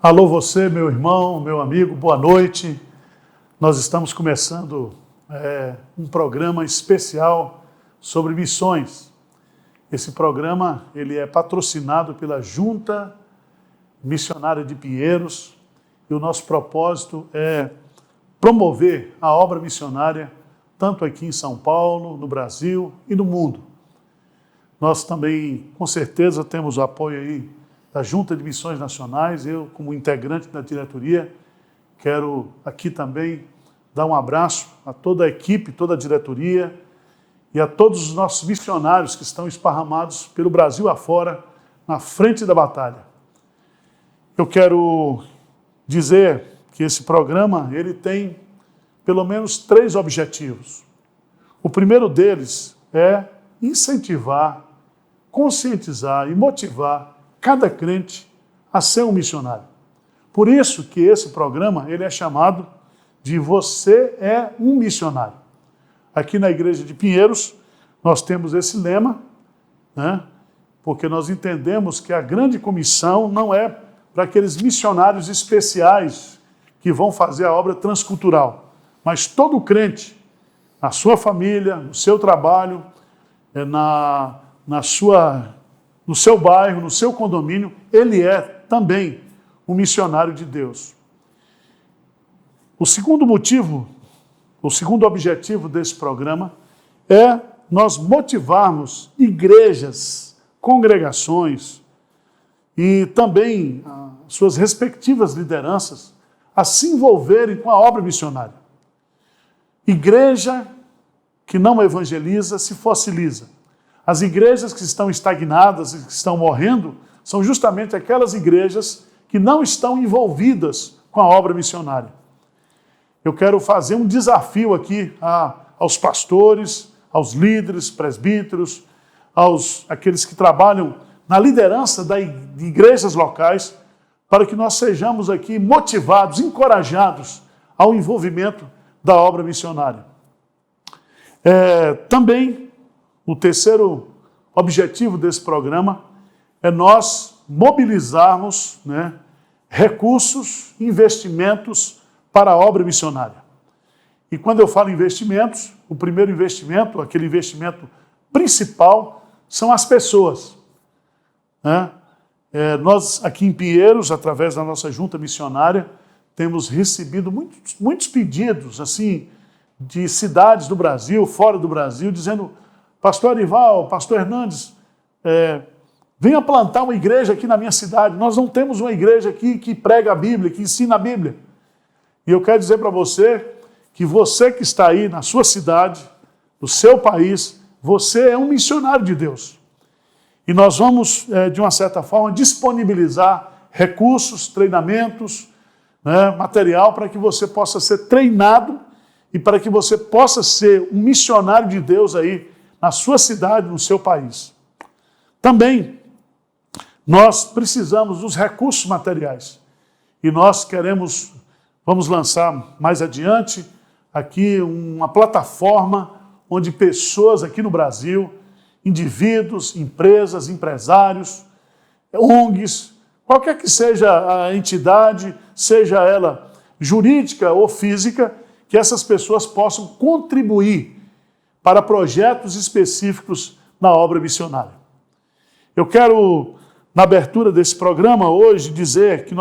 Alô você, meu irmão, meu amigo, boa noite. Nós estamos começando um programa especial sobre missões. Esse programa ele é patrocinado pela Junta Missionária de Pinheiros e o nosso propósito é promover a obra missionária tanto aqui em São Paulo, no Brasil e no mundo. Nós também, com certeza, temos o apoio aí da Junta de Missões Nacionais. Eu, como integrante da diretoria, quero aqui também dar um abraço a toda a equipe, toda a diretoria e a todos os nossos missionários que estão esparramados pelo Brasil afora, na frente da batalha. Eu quero dizer que esse programa ele tem pelo menos 3 objetivos. O primeiro deles é incentivar, conscientizar e motivar cada crente a ser um missionário. Por isso que esse programa ele é chamado de Você é um Missionário. Aqui na Igreja de Pinheiros, nós temos esse lema, né? Porque nós entendemos que a grande comissão não é para aqueles missionários especiais que vão fazer a obra transcultural, mas todo crente, na sua família, no seu trabalho, no seu bairro, no seu condomínio, ele é também um missionário de Deus. O segundo objetivo desse programa é nós motivarmos igrejas, congregações e também suas respectivas lideranças a se envolverem com a obra missionária. Igreja que não evangeliza se fossiliza. As igrejas que estão estagnadas e que estão morrendo são justamente aquelas igrejas que não estão envolvidas com a obra missionária. Eu quero fazer um desafio aqui aos pastores, aos líderes, presbíteros, aqueles que trabalham na liderança de igrejas locais, para que nós sejamos aqui motivados, encorajados ao envolvimento da obra missionária. Também, o terceiro objetivo desse programa é nós mobilizarmos, recursos, investimentos para a obra missionária. E quando eu falo investimentos, o primeiro investimento, aquele investimento principal, são as pessoas. Nós aqui em Pinheiros, através da nossa junta missionária, temos recebido muitos pedidos assim, de cidades do Brasil, fora do Brasil, dizendo: Pastor Arival, Pastor Hernandes, venha plantar uma igreja aqui na minha cidade. Nós não temos uma igreja aqui que prega a Bíblia, que ensina a Bíblia. E eu quero dizer para você que está aí na sua cidade, no seu país, você é um missionário de Deus. E nós vamos, de uma certa forma, disponibilizar recursos, treinamentos, material para que você possa ser treinado e para que você possa ser um missionário de Deus aí na sua cidade, no seu país. Também, nós precisamos dos recursos materiais. E nós vamos lançar mais adiante aqui uma plataforma onde pessoas aqui no Brasil, indivíduos, empresas, empresários, ONGs, qualquer que seja a entidade, seja ela jurídica ou física, que essas pessoas possam contribuir para projetos específicos na obra missionária. Eu quero, na abertura desse programa hoje, dizer que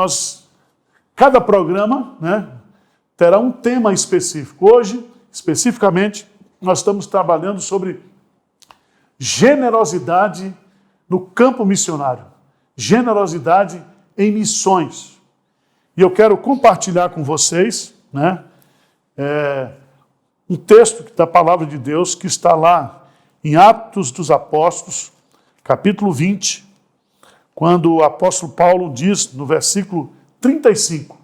cada programa, terá um tema específico. Hoje, especificamente, nós estamos trabalhando sobre generosidade no campo missionário, generosidade em missões. E eu quero compartilhar com vocês, um texto da Palavra de Deus que está lá em Atos dos Apóstolos, capítulo 20, quando o apóstolo Paulo diz no versículo 35,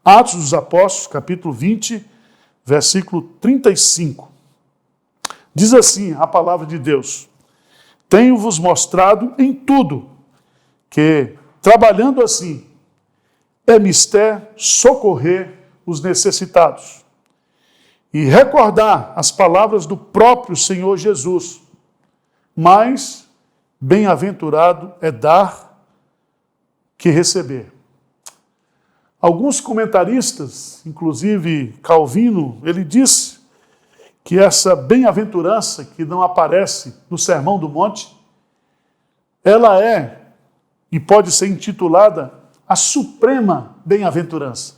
Atos dos Apóstolos, capítulo 20, versículo 35. Diz assim a Palavra de Deus: Tenho-vos mostrado em tudo que, trabalhando assim, é mister socorrer os necessitados e recordar as palavras do próprio Senhor Jesus. Mas bem-aventurado é dar que receber. Alguns comentaristas, inclusive Calvino, ele disse que essa bem-aventurança que não aparece no Sermão do Monte, ela é e pode ser intitulada a suprema bem-aventurança.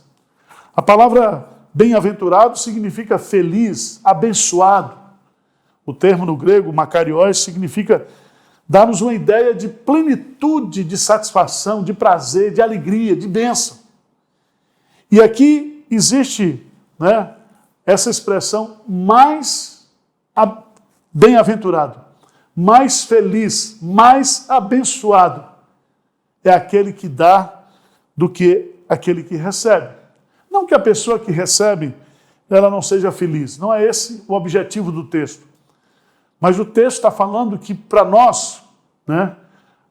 A palavra bem-aventurado significa feliz, abençoado. O termo no grego, makarios, significa dar-nos uma ideia de plenitude, de satisfação, de prazer, de alegria, de bênção. E aqui existe, né, essa expressão mais bem-aventurado, mais feliz, mais abençoado é aquele que dá do que aquele que recebe. Não que a pessoa que recebe ela não seja feliz, não é esse o objetivo do texto. Mas o texto está falando que para nós, né,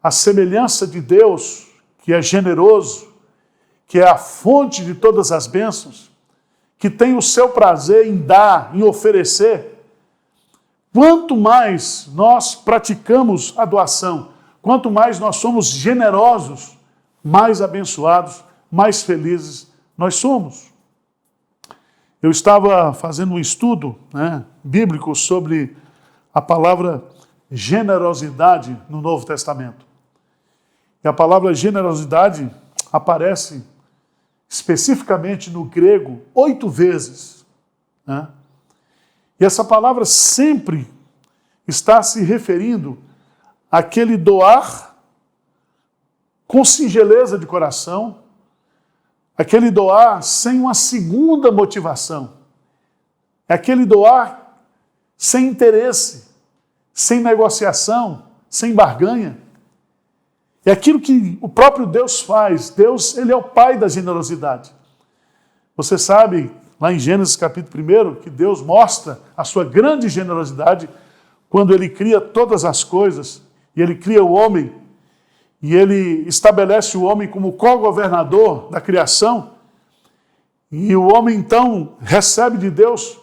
a semelhança de Deus, que é generoso, que é a fonte de todas as bênçãos, que tem o seu prazer em dar, em oferecer, quanto mais nós praticamos a doação, quanto mais nós somos generosos, mais abençoados, mais felizes nós somos. Eu estava fazendo um estudo, né, bíblico sobre a palavra generosidade no Novo Testamento. E a palavra generosidade aparece especificamente no grego 8 vezes. Né? E essa palavra sempre está se referindo àquele doar com singeleza de coração, aquele doar sem uma segunda motivação, é aquele doar sem interesse, sem negociação, sem barganha. É aquilo que o próprio Deus faz. Deus, ele é o Pai da generosidade. Você sabe, lá em Gênesis capítulo 1, que Deus mostra a sua grande generosidade quando ele cria todas as coisas, e ele cria o homem, e ele estabelece o homem como co-governador da criação, e o homem então recebe de Deus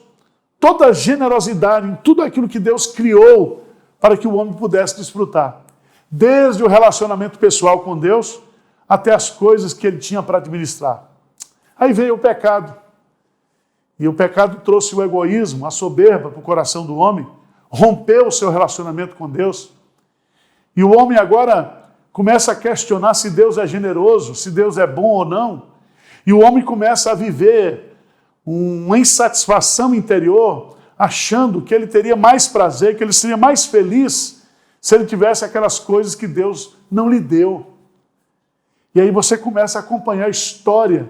toda a generosidade em tudo aquilo que Deus criou para que o homem pudesse desfrutar. Desde o relacionamento pessoal com Deus até as coisas que ele tinha para administrar. Aí veio o pecado. E o pecado trouxe o egoísmo, a soberba para o coração do homem, rompeu o seu relacionamento com Deus. E o homem agora começa a questionar se Deus é generoso, se Deus é bom ou não. E o homem começa a viver uma insatisfação interior, achando que ele teria mais prazer, que ele seria mais feliz se ele tivesse aquelas coisas que Deus não lhe deu. E aí você começa a acompanhar a história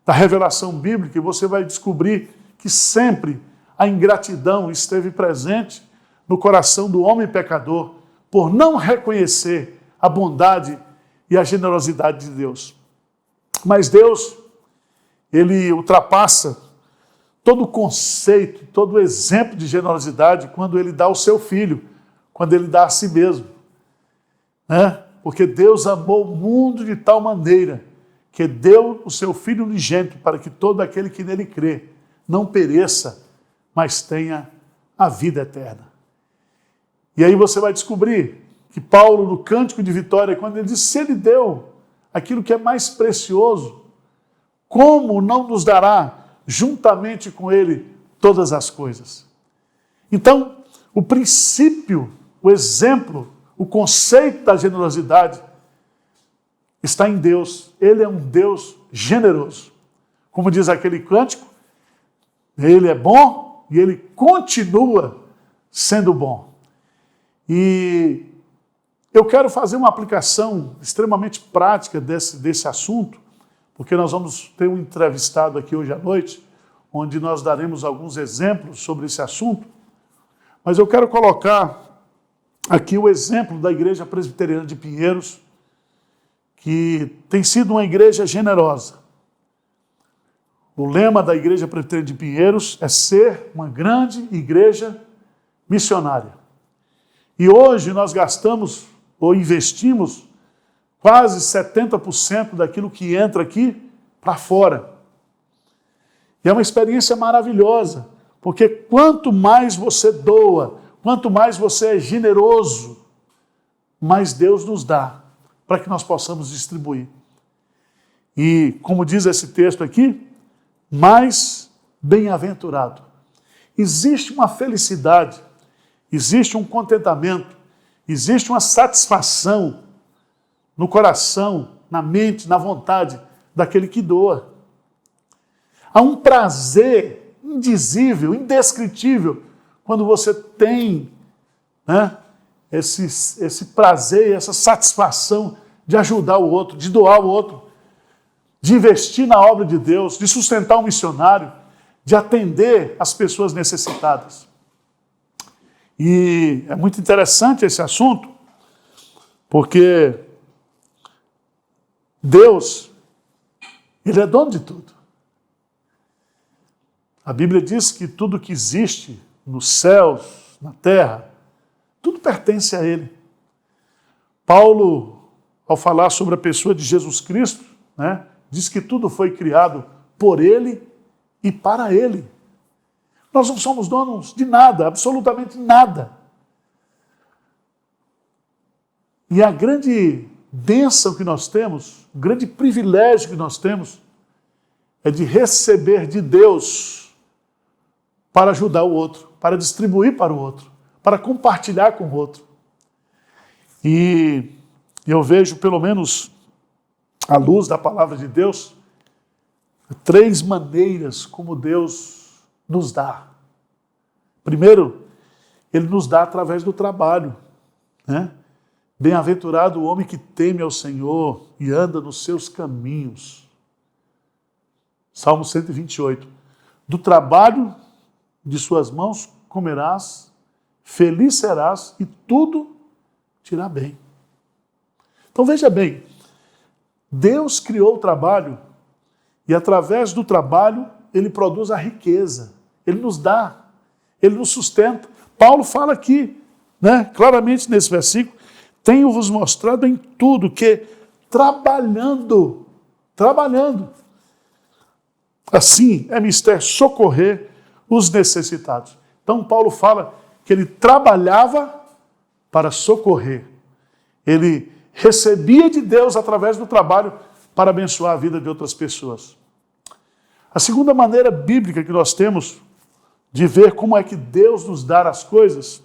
da revelação bíblica e você vai descobrir que sempre a ingratidão esteve presente no coração do homem pecador por não reconhecer a bondade e a generosidade de Deus. Mas Deus, ele ultrapassa todo o conceito, todo o exemplo de generosidade quando ele dá o seu filho, quando ele dá a si mesmo. Né? Porque Deus amou o mundo de tal maneira que deu o seu Filho unigênito para que todo aquele que nele crê não pereça, mas tenha a vida eterna. E aí você vai descobrir que Paulo, no Cântico de Vitória, quando ele diz, se ele deu aquilo que é mais precioso, como não nos dará juntamente com ele todas as coisas? Então, o princípio, o exemplo, o conceito da generosidade está em Deus. Ele é um Deus generoso. Como diz aquele cântico, ele é bom e ele continua sendo bom. E eu quero fazer uma aplicação extremamente prática desse assunto, porque nós vamos ter um entrevistado aqui hoje à noite, onde nós daremos alguns exemplos sobre esse assunto. Mas eu quero colocar aqui o exemplo da Igreja Presbiteriana de Pinheiros, que tem sido uma igreja generosa. O lema da Igreja Presbiteriana de Pinheiros é ser uma grande igreja missionária. E hoje nós gastamos ou investimos quase 70% daquilo que entra aqui para fora. E é uma experiência maravilhosa, porque quanto mais você doa, quanto mais você é generoso, mais Deus nos dá para que nós possamos distribuir. E, como diz esse texto aqui, mais bem-aventurado. Existe uma felicidade, existe um contentamento, existe uma satisfação no coração, na mente, na vontade daquele que doa. Há um prazer indizível, indescritível, quando você tem, né, esse prazer, essa satisfação de ajudar o outro, de doar o outro, de investir na obra de Deus, de sustentar um missionário, de atender as pessoas necessitadas. E é muito interessante esse assunto, porque Deus, Ele é dono de tudo. A Bíblia diz que tudo que existe nos céus, na terra, tudo pertence a Ele. Paulo, ao falar sobre a pessoa de Jesus Cristo, né, diz que tudo foi criado por Ele e para Ele. Nós não somos donos de nada, absolutamente nada. E a grande bênção que nós temos, o grande privilégio que nós temos, é de receber de Deus para ajudar o outro, para distribuir para o outro, para compartilhar com o outro. E eu vejo, pelo menos à luz da palavra de Deus, 3 maneiras como Deus nos dá. Primeiro, Ele nos dá através do trabalho, né? Bem-aventurado o homem que teme ao Senhor e anda nos seus caminhos. Salmo 128. Do trabalho de suas mãos comerás, feliz serás e tudo te irá bem. Então veja bem, Deus criou o trabalho e através do trabalho Ele produz a riqueza, Ele nos dá, Ele nos sustenta. Paulo fala aqui, né, claramente nesse versículo, tenho-vos mostrado em tudo que trabalhando, assim é mister socorrer os necessitados. Então Paulo fala que ele trabalhava para socorrer. Ele recebia de Deus através do trabalho para abençoar a vida de outras pessoas. A segunda maneira bíblica que nós temos de ver como é que Deus nos dá as coisas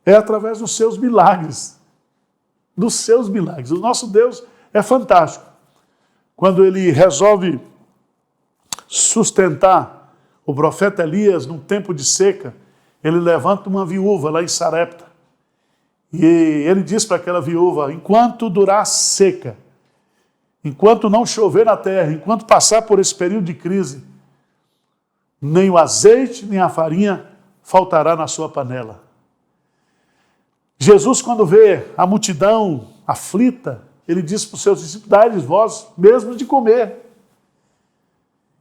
é através dos seus milagres. Dos seus milagres. O nosso Deus é fantástico. Quando Ele resolve sustentar o profeta Elias num tempo de seca, Ele levanta uma viúva lá em Sarepta. E Ele diz para aquela viúva, enquanto durar a seca, enquanto não chover na terra, enquanto passar por esse período de crise, nem o azeite, nem a farinha faltará na sua panela. Jesus, quando vê a multidão aflita, Ele diz para os seus discípulos, dai-lhes vós mesmos de comer.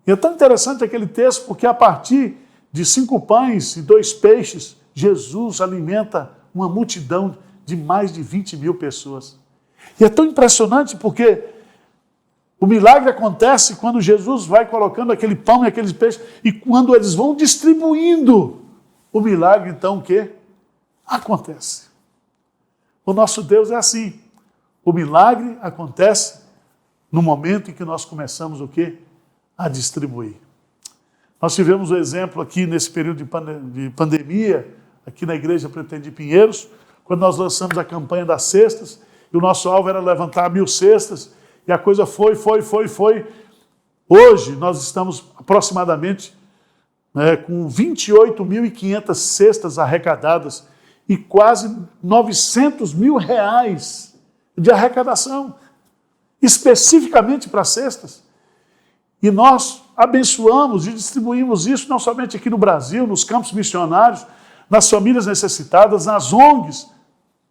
E é tão interessante aquele texto, porque a partir de 5 pães e 2 peixes, Jesus alimenta uma multidão de mais de 20.000 pessoas. E é tão impressionante porque o milagre acontece quando Jesus vai colocando aquele pão e aqueles peixes, e quando eles vão distribuindo, o milagre então o quê? Acontece. O nosso Deus é assim. O milagre acontece no momento em que nós começamos o quê? A distribuir. Nós tivemos um exemplo aqui nesse período de pandemia, aqui na Igreja Pretende de Pinheiros, quando nós lançamos a campanha das cestas, e o nosso alvo era levantar 1.000 cestas, e a coisa foi. Hoje nós estamos aproximadamente com 28.500 cestas arrecadadas e quase 900 mil reais de arrecadação, especificamente para cestas. E nós abençoamos e distribuímos isso não somente aqui no Brasil, nos campos missionários, nas famílias necessitadas, nas ONGs,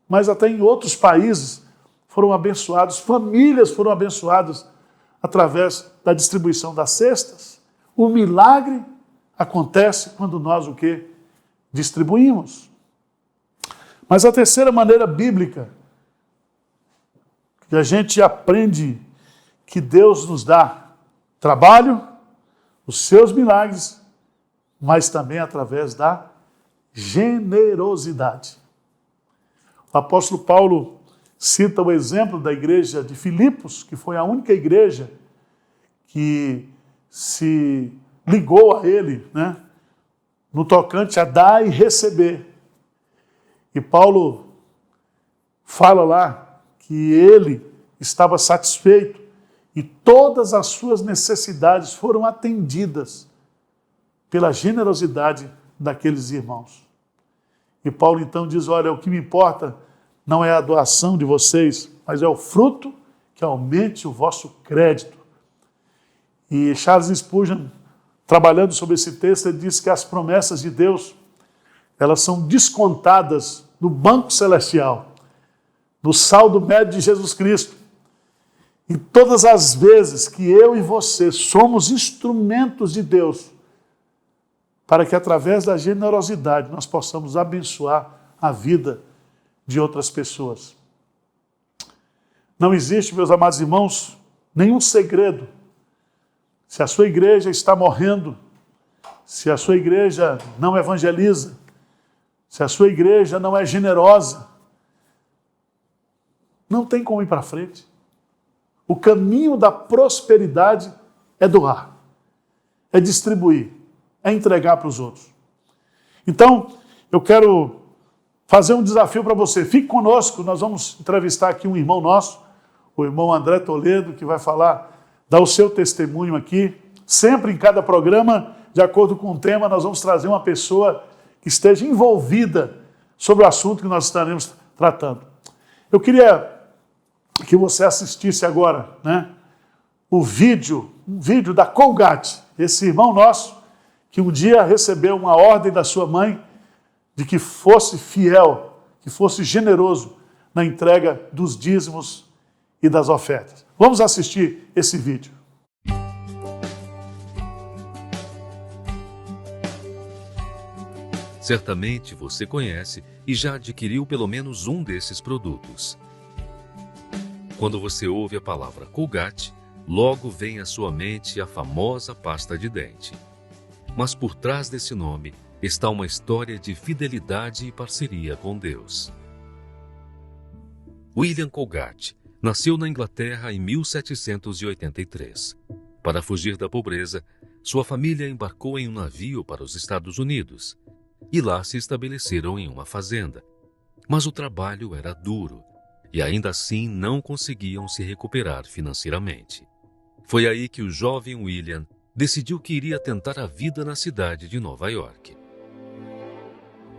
mas até em outros países foram abençoados, famílias foram abençoadas através da distribuição das cestas. O milagre acontece quando nós o quê? Distribuímos. Mas a terceira maneira bíblica que a gente aprende que Deus nos dá trabalho, os seus milagres, mas também através da generosidade. O apóstolo Paulo cita o exemplo da igreja de Filipos, que foi a única igreja que se ligou a ele, né, no tocante a dar e receber. E Paulo fala lá que ele estava satisfeito e todas as suas necessidades foram atendidas pela generosidade daqueles irmãos. E Paulo então diz, olha, o que me importa não é a doação de vocês, mas é o fruto que aumente o vosso crédito. E Charles Spurgeon, trabalhando sobre esse texto, ele diz que as promessas de Deus, elas são descontadas no banco celestial, no saldo médio de Jesus Cristo. E todas as vezes que eu e você somos instrumentos de Deus, para que através da generosidade nós possamos abençoar a vida de outras pessoas. Não existe, meus amados irmãos, nenhum segredo. Se a sua igreja está morrendo, se a sua igreja não evangeliza, se a sua igreja não é generosa, não tem como ir para frente. O caminho da prosperidade é doar, é distribuir, é entregar para os outros. Então, eu quero fazer um desafio para você. Fique conosco, nós vamos entrevistar aqui um irmão nosso, o irmão André Toledo, que vai dar o seu testemunho aqui. Sempre em cada programa, de acordo com o tema, nós vamos trazer uma pessoa que esteja envolvida sobre o assunto que nós estaremos tratando. Eu queria que você assistisse agora, né, um vídeo da Colgate, esse irmão nosso, que um dia recebeu uma ordem da sua mãe de que fosse fiel, que fosse generoso na entrega dos dízimos e das ofertas. Vamos assistir esse vídeo. Certamente você conhece e já adquiriu pelo menos um desses produtos. Quando você ouve a palavra Colgate, logo vem à sua mente a famosa pasta de dente. Mas por trás desse nome está uma história de fidelidade e parceria com Deus. William Colgate nasceu na Inglaterra em 1783. Para fugir da pobreza, sua família embarcou em um navio para os Estados Unidos e lá se estabeleceram em uma fazenda. Mas o trabalho era duro e ainda assim não conseguiam se recuperar financeiramente. Foi aí que o jovem William decidiu que iria tentar a vida na cidade de Nova York.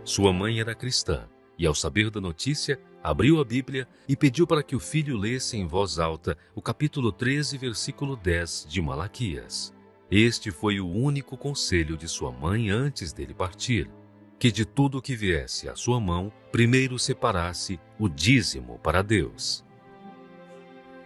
Sua mãe era cristã e, ao saber da notícia, abriu a Bíblia e pediu para que o filho lesse em voz alta o capítulo 13, versículo 10 de Malaquias. Este foi o único conselho de sua mãe antes dele partir, que de tudo que viesse à sua mão, primeiro separasse o dízimo para Deus.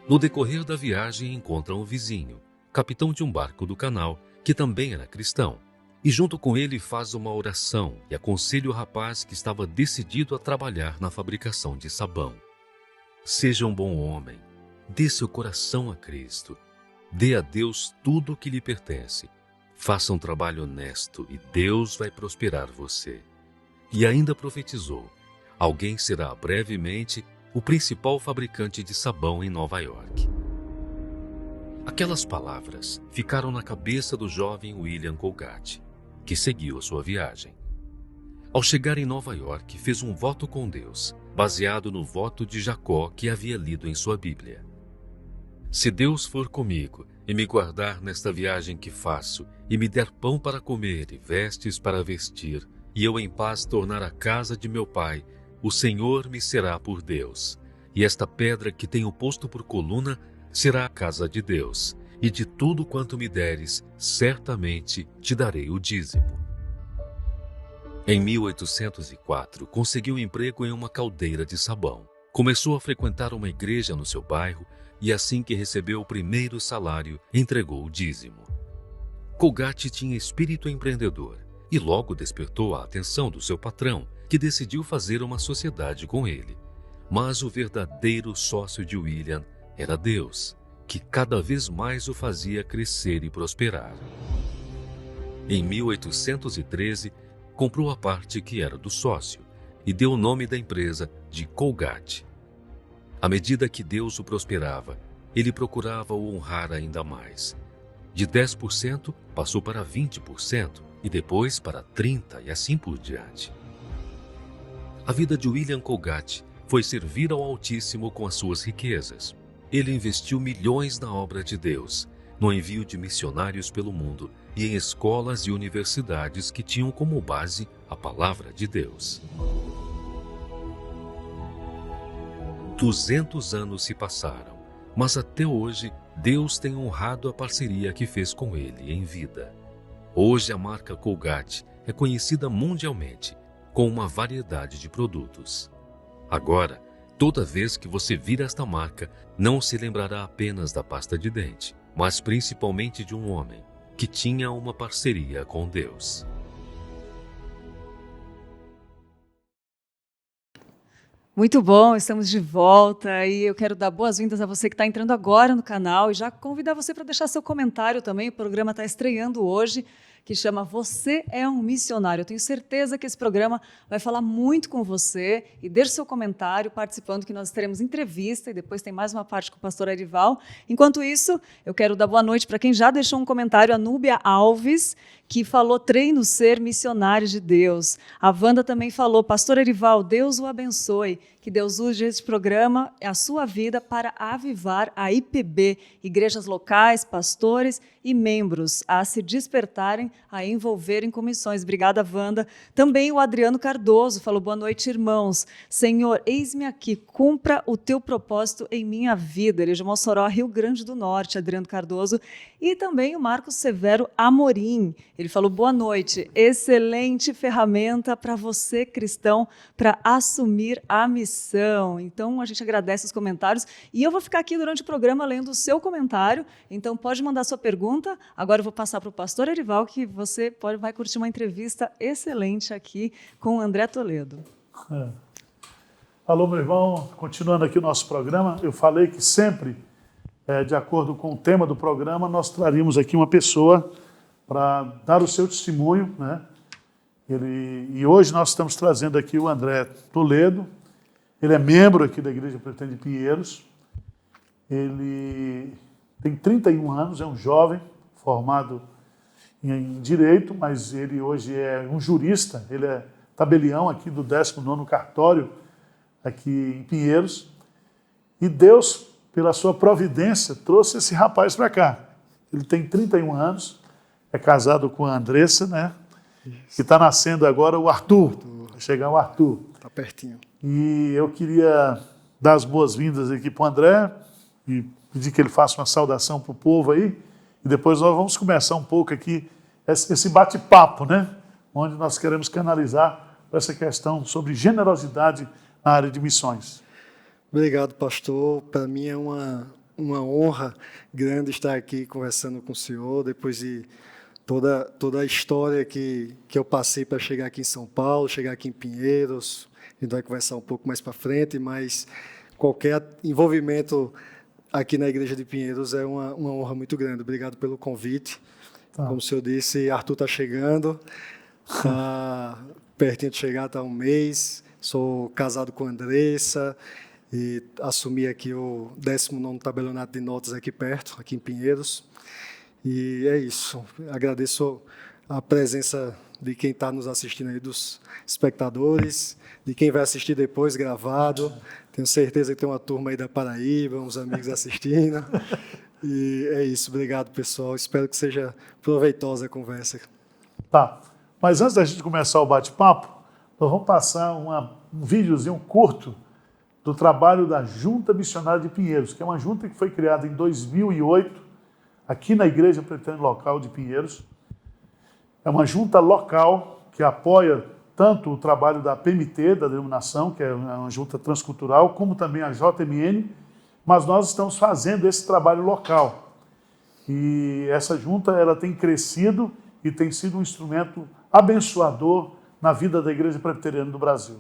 No decorrer da viagem encontram um vizinho, capitão de um barco do canal, que também era cristão, e junto com ele faz uma oração e aconselha o rapaz que estava decidido a trabalhar na fabricação de sabão. Seja um bom homem, dê seu coração a Cristo, dê a Deus tudo o que lhe pertence. Faça um trabalho honesto e Deus vai prosperar você. E ainda profetizou: alguém será brevemente o principal fabricante de sabão em Nova York. Aquelas palavras ficaram na cabeça do jovem William Colgate, que seguiu a sua viagem. Ao chegar em Nova York, fez um voto com Deus, baseado no voto de Jacó que havia lido em sua Bíblia. Se Deus for comigo e me guardar nesta viagem que faço, e me der pão para comer e vestes para vestir, e eu em paz tornar a casa de meu pai, o Senhor me será por Deus. E esta pedra que tenho posto por coluna será a casa de Deus, e de tudo quanto me deres, certamente te darei o dízimo. Em 1804, conseguiu emprego em uma caldeira de sabão. Começou a frequentar uma igreja no seu bairro e assim que recebeu o primeiro salário, entregou o dízimo. Colgate tinha espírito empreendedor e logo despertou a atenção do seu patrão, que decidiu fazer uma sociedade com ele. Mas o verdadeiro sócio de William era Deus, que cada vez mais o fazia crescer e prosperar. Em 1813, comprou a parte que era do sócio e deu o nome da empresa de Colgate. À medida que Deus o prosperava, ele procurava o honrar ainda mais. De 10% passou para 20% e depois para 30% e assim por diante. A vida de William Colgate foi servir ao Altíssimo com as suas riquezas. Ele investiu milhões na obra de Deus, no envio de missionários pelo mundo e em escolas e universidades que tinham como base a palavra de Deus. 200 anos se passaram, mas até hoje Deus tem honrado a parceria que fez com ele em vida. Hoje a marca Colgate é conhecida mundialmente, com uma variedade de produtos. Agora, toda vez que você vir esta marca, não se lembrará apenas da pasta de dente, mas principalmente de um homem que tinha uma parceria com Deus. Muito bom, estamos de volta e eu quero dar boas-vindas a você que está entrando agora no canal e já convidar você para deixar seu comentário também. O programa está estreando hoje, que chama Você é um Missionário. Eu tenho certeza que esse programa vai falar muito com você e deixe seu comentário participando, que nós teremos entrevista e depois tem mais uma parte com o pastor Arival. Enquanto isso, eu quero dar boa noite para quem já deixou um comentário, a Núbia Alves, que falou treino ser missionário de Deus. A Wanda também falou, pastor Arival, Deus o abençoe, que Deus use esse programa, a sua vida, para avivar a IPB, igrejas locais, pastores e membros, a se despertarem, a envolverem com missões. Obrigada, Wanda. Também o Adriano Cardoso falou, boa noite, irmãos. Senhor, eis-me aqui, cumpra o teu propósito em minha vida. Ele é de Mossoró, Rio Grande do Norte, Adriano Cardoso. E também o Marcos Severo Amorim. Ele falou, boa noite, excelente ferramenta para você, cristão, para assumir a missão. Então, a gente agradece os comentários e eu vou ficar aqui durante o programa lendo o seu comentário, então pode mandar sua pergunta. Agora eu vou passar para o pastor Arival, que você vai curtir uma entrevista excelente aqui com o André Toledo. Alô, meu irmão, continuando aqui o nosso programa, eu falei que sempre, de acordo com o tema do programa, nós traríamos aqui uma pessoa para dar o seu testemunho, né? E hoje nós estamos trazendo aqui o André Toledo. Ele é membro aqui da Igreja Presbiteriana de Pinheiros. Ele tem 31 anos, é um jovem formado em Direito, mas ele hoje é um jurista. Ele é tabelião aqui do 19º cartório aqui em Pinheiros. E Deus, pela sua providência, trouxe esse rapaz para cá. Ele tem 31 anos. É casado com a Andressa, né? Isso. Que está nascendo agora o Arthur. Vai chegar o Arthur. Está pertinho. E eu queria dar as boas-vindas aqui para o André e pedir que ele faça uma saudação para o povo aí. E depois nós vamos começar um pouco aqui esse bate-papo, né? Onde nós queremos canalizar essa questão sobre generosidade na área de missões. Obrigado, pastor. Para mim é uma honra grande estar aqui conversando com o senhor, depois de toda a história que eu passei para chegar aqui em São Paulo, chegar aqui em Pinheiros. A gente vai conversar um pouco mais para frente, mas qualquer envolvimento aqui na Igreja de Pinheiros é uma honra muito grande. Obrigado pelo convite. Tá. Como o senhor disse, Arthur está chegando, está pertinho de chegar, está um mês. Sou casado com a Andressa e assumi aqui o 19º tabelionato de notas aqui perto, aqui em Pinheiros. E é isso. Agradeço a presença de quem está nos assistindo aí, dos espectadores, de quem vai assistir depois gravado. Tenho certeza que tem uma turma aí da Paraíba, uns amigos assistindo. E é isso. Obrigado, pessoal. Espero que seja proveitosa a conversa. Tá. Mas antes da gente começar o bate-papo, nós vamos passar um videozinho curto do trabalho da Junta Missionária de Pinheiros, que é uma junta que foi criada em 2008, aqui na Igreja Presbiteriana Local de Pinheiros. É uma junta local que apoia tanto o trabalho da PMT, da denominação, que é uma junta transcultural, como também a JMN, mas nós estamos fazendo esse trabalho local. E essa junta ela tem crescido e tem sido um instrumento abençoador na vida da Igreja Presbiteriana do Brasil.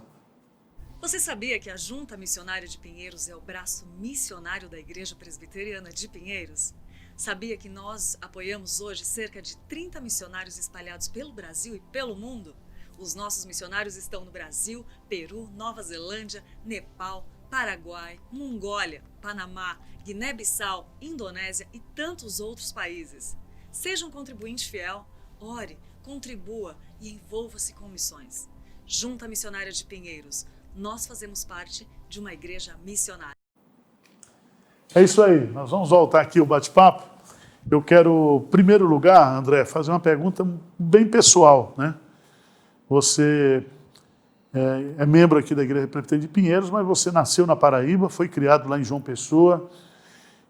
Você sabia que a Junta Missionária de Pinheiros é o braço missionário da Igreja Presbiteriana de Pinheiros? Sabia que nós apoiamos hoje cerca de 30 missionários espalhados pelo Brasil e pelo mundo? Os nossos missionários estão no Brasil, Peru, Nova Zelândia, Nepal, Paraguai, Mongólia, Panamá, Guiné-Bissau, Indonésia e tantos outros países. Seja um contribuinte fiel, ore, contribua e envolva-se com missões. Junta Missionária de Pinheiros, nós fazemos parte de uma igreja missionária. É isso aí, nós vamos voltar aqui ao bate-papo. Eu quero, em primeiro lugar, André, fazer uma pergunta bem pessoal, né? Você é membro aqui da Igreja Presbiteriana de Pinheiros, mas você nasceu na Paraíba, foi criado lá em João Pessoa,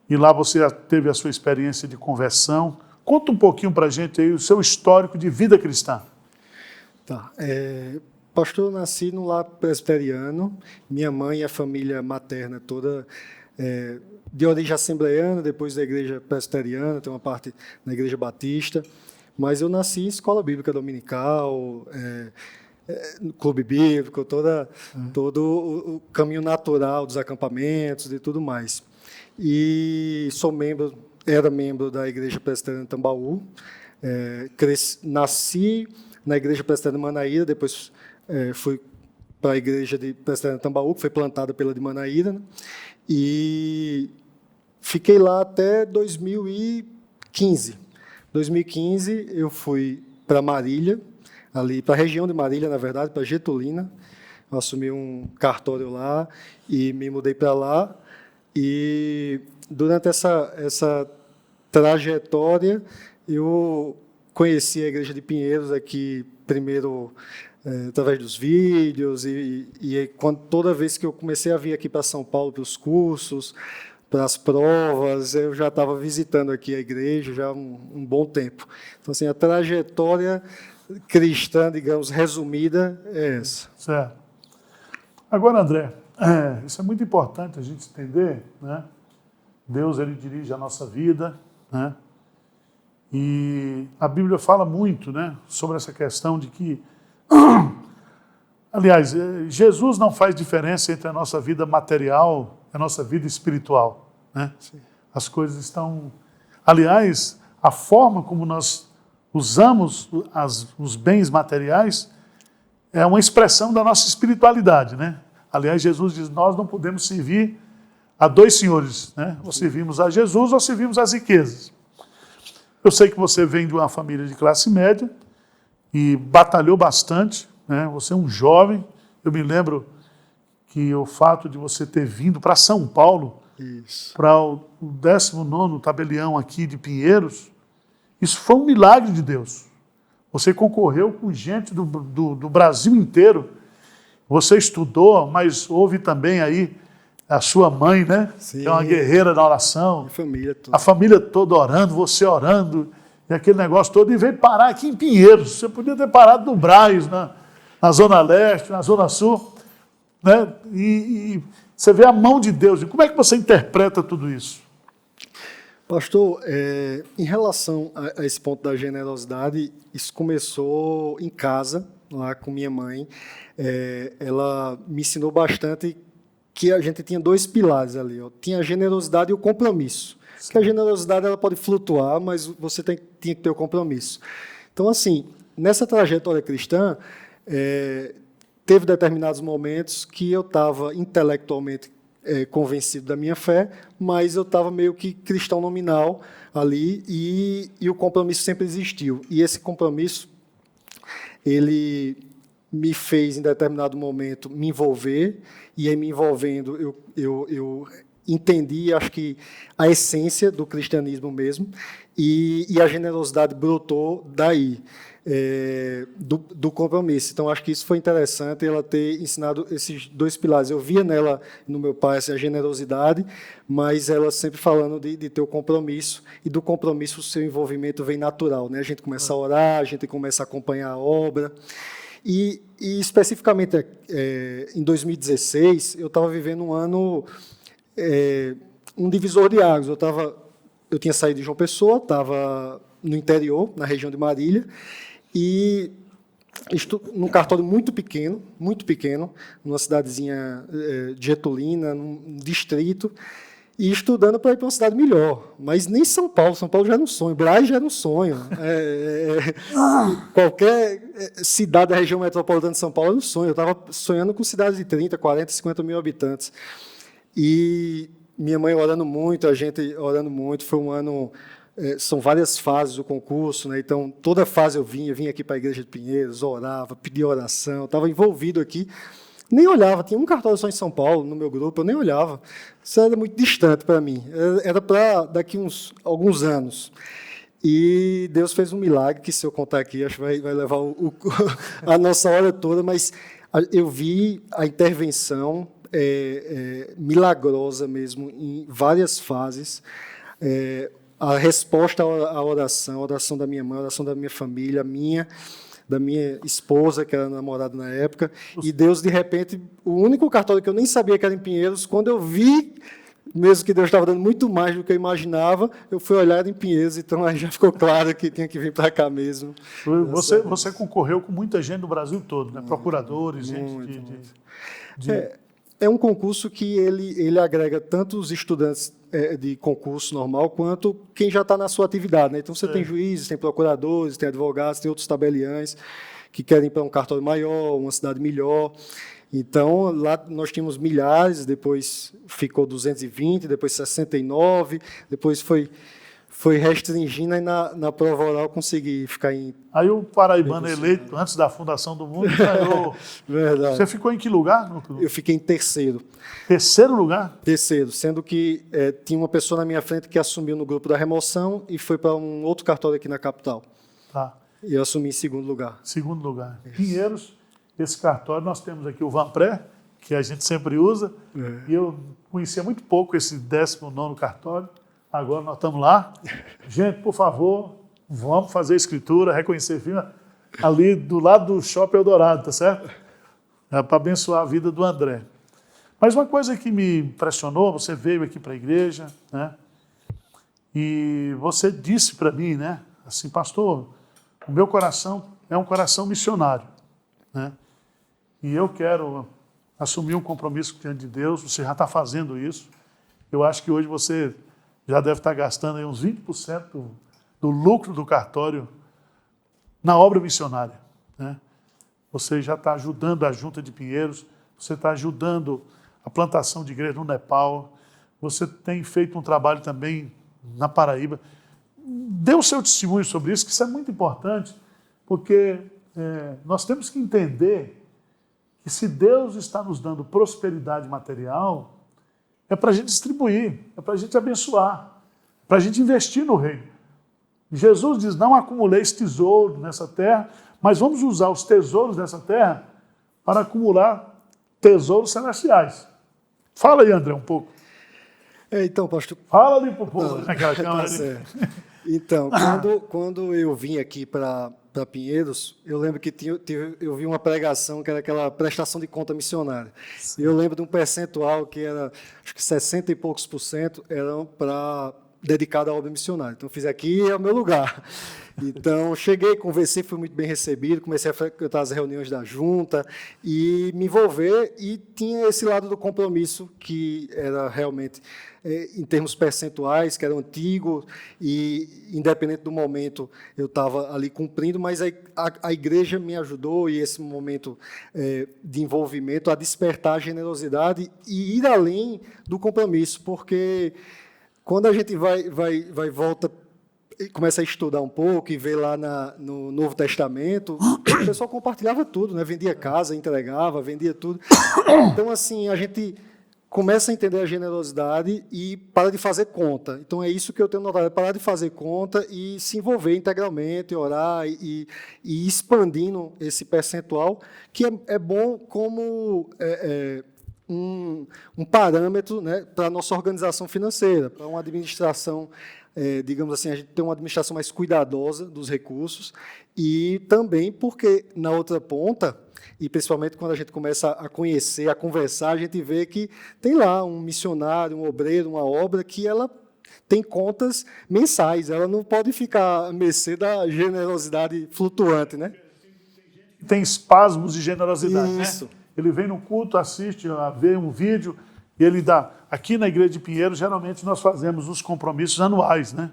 e lá você teve a sua experiência de conversão. Conta um pouquinho para a gente aí o seu histórico de vida cristã. Tá. Pastor, eu nasci no lar presbiteriano. Minha mãe e a família materna toda de origem assembleiana, depois da igreja presbiteriana, tem uma parte na igreja batista. Mas eu nasci em escola bíblica dominical, clube bíblico, todo o caminho natural dos acampamentos e tudo mais. E era membro da igreja presbiteriana de Tambaú. Nasci na igreja presbiteriana de Manaíra, depois fui para a igreja presbiteriana de Tambaú, que foi plantada pela de Manaíra, né? E fiquei lá até 2015. 2015 eu fui para Marília, ali para a região de Marília, na verdade, para Getulina. Eu assumi um cartório lá e me mudei para lá. E durante essa trajetória eu conheci a igreja de Pinheiros aqui primeiro através dos vídeos e toda vez que eu comecei a vir aqui para São Paulo para os cursos, para as provas, eu já estava visitando aqui a igreja já há um bom tempo. Então, assim, a trajetória cristã, digamos, resumida, é essa. Certo. Agora, André, isso é muito importante a gente entender, né? Deus, ele dirige a nossa vida, né? E a Bíblia fala muito, né, sobre essa questão de que, aliás, Jesus não faz diferença entre a nossa vida material e a nossa vida espiritual, né? Sim. As coisas estão... Aliás, a forma como nós usamos os bens materiais é uma expressão da nossa espiritualidade, né? Aliás, Jesus diz, nós não podemos servir a dois senhores, né? Ou servimos a Jesus ou servimos as riquezas. Eu sei que você vem de uma família de classe média e batalhou bastante, né? Você é um jovem. Eu me lembro que o fato de você ter vindo para São Paulo, para o 19º tabelião aqui de Pinheiros, isso foi um milagre de Deus. Você concorreu com gente do Brasil inteiro. Você estudou, mas houve também aí a sua mãe, né? Sim. Que é uma guerreira da oração. A família toda orando, você orando, e aquele negócio todo, e veio parar aqui em Pinheiros. Você podia ter parado no Braz, na Zona Leste, na Zona Sul, né? E você vê a mão de Deus. E como é que você interpreta tudo isso? Pastor, em relação a esse ponto da generosidade, isso começou em casa, lá com minha mãe. Ela me ensinou bastante que a gente tinha dois pilares ali, ó. Tinha a generosidade e o compromisso. Sim. Que a generosidade ela pode flutuar, mas você tinha que ter o compromisso. Então, assim, nessa trajetória cristã, teve determinados momentos que eu estava intelectualmente convencido da minha fé, mas eu estava meio que cristão nominal ali e o compromisso sempre existiu. E esse compromisso, ele me fez, em determinado momento, me envolver, e aí, me envolvendo, eu entendi, acho que, a essência do cristianismo mesmo, e a generosidade brotou daí, do compromisso. Então, acho que isso foi interessante, ela ter ensinado esses dois pilares. Eu via nela, no meu pai, a generosidade, mas ela sempre falando de ter o compromisso, e do compromisso o seu envolvimento vem natural, né? A gente começa a orar, a gente começa a acompanhar a obra. E especificamente, em 2016, eu estava vivendo um ano, um divisor de águas. Eu tinha saído de João Pessoa, estava no interior, na região de Marília, e num cartório muito pequeno, numa cidadezinha de Getulina, num distrito, e estudando para ir para uma cidade melhor. Mas nem São Paulo já era um sonho, Brás já era um sonho. Qualquer cidade da região metropolitana de São Paulo era um sonho. Eu estava sonhando com cidades de 30, 40, 50 mil habitantes. E minha mãe orando muito, a gente orando muito. Foi um ano... são várias fases do concurso, né? Então, toda fase eu vinha aqui para a Igreja de Pinheiros, orava, pedia oração, estava envolvido aqui. Nem olhava, tinha um cartório só em São Paulo, no meu grupo, eu nem olhava. Isso era muito distante para mim, era para daqui alguns anos. E Deus fez um milagre, que se eu contar aqui, acho que vai levar a nossa hora toda, mas eu vi a intervenção milagrosa mesmo, em várias fases, a resposta à oração, a oração da minha mãe, a oração da minha família, da minha esposa, que era namorada na época, e Deus, de repente, o único cartório que eu nem sabia que era em Pinheiros, quando eu vi, mesmo que Deus estava dando muito mais do que eu imaginava, eu fui olhar em Pinheiros, então aí já ficou claro que tinha que vir para cá mesmo. Você concorreu com muita gente do Brasil todo, né? Procuradores, gente É um concurso que ele agrega tanto os estudantes de concurso normal, quanto quem já está na sua atividade, né? Então, você tem juízes, tem procuradores, tem advogados, tem outros tabeliães que querem ir para um cartório maior, uma cidade melhor. Então, lá nós tínhamos milhares, depois ficou 220, depois 69, depois foi restringindo, e na prova oral consegui ficar em... Aí o paraibano eleito, antes da fundação do mundo, ganhou. Verdade. Você ficou em que lugar? Eu fiquei em terceiro. Terceiro lugar? Terceiro, sendo que tinha uma pessoa na minha frente que assumiu no grupo da remoção e foi para um outro cartório aqui na capital. Tá. E eu assumi em segundo lugar. Segundo lugar. Pinheiros, esse cartório, nós temos aqui o Vanpré, que a gente sempre usa, e eu conhecia muito pouco esse 19º cartório. Agora nós estamos lá. Gente, por favor, vamos fazer escritura, reconhecer firma, ali do lado do Shopping Eldorado, tá certo? Para abençoar a vida do André. Mas uma coisa que me impressionou, você veio aqui para a igreja, né? E você disse para mim, né? Assim, pastor, o meu coração é um coração missionário, né? E eu quero assumir um compromisso diante de Deus, você já está fazendo isso. Eu acho que hoje você já deve estar gastando aí uns 20% do lucro do cartório na obra missionária, né? Você já está ajudando a Junta de Pinheiros, você está ajudando a plantação de igreja no Nepal, você tem feito um trabalho também na Paraíba. Dê o seu testemunho sobre isso, que isso é muito importante, porque nós temos que entender que se Deus está nos dando prosperidade material, é para a gente distribuir, é para a gente abençoar, é para a gente investir no reino. Jesus diz, não acumuleis tesouro nessa terra, mas vamos usar os tesouros dessa terra para acumular tesouros celestiais. Fala aí, André, um pouco. Então, pastor... Fala ali para o povo, naquela câmera ali. Então, quando eu vim aqui para Pinheiros, eu lembro que eu vi uma pregação que era aquela prestação de conta missionária. Sim. Eu lembro de um percentual que era, acho que 60 e poucos % eram dedicado à obra missionária. Então, fiz aqui, é o meu lugar. Então, cheguei, conversei, fui muito bem recebido, comecei a frequentar as reuniões da junta e me envolver, e tinha esse lado do compromisso que era realmente, em termos percentuais, que era antigo, e independente do momento, eu estava ali cumprindo, mas a igreja me ajudou, e esse momento de envolvimento, a despertar a generosidade e ir além do compromisso, porque quando a gente volta, começa a estudar um pouco e vê lá no Novo Testamento, o pessoal compartilhava tudo, né? Vendia casa, entregava, vendia tudo. Então, assim, a gente começa a entender a generosidade e para de fazer conta. Então, é isso que eu tenho notado, é parar de fazer conta e se envolver integralmente, orar e expandindo esse percentual, que é bom como um parâmetro, né, para a nossa organização financeira, para uma administração, digamos assim, a gente tem uma administração mais cuidadosa dos recursos, e também porque, na outra ponta, e principalmente quando a gente começa a conhecer, a conversar, a gente vê que tem lá um missionário, um obreiro, uma obra que ela tem contas mensais, ela não pode ficar à mercê da generosidade flutuante, né? Tem espasmos de generosidade, isso, né? Ele vem no culto, assiste, vê um vídeo E ele dá. Aqui na Igreja de Pinheiros, geralmente nós fazemos os compromissos anuais, né?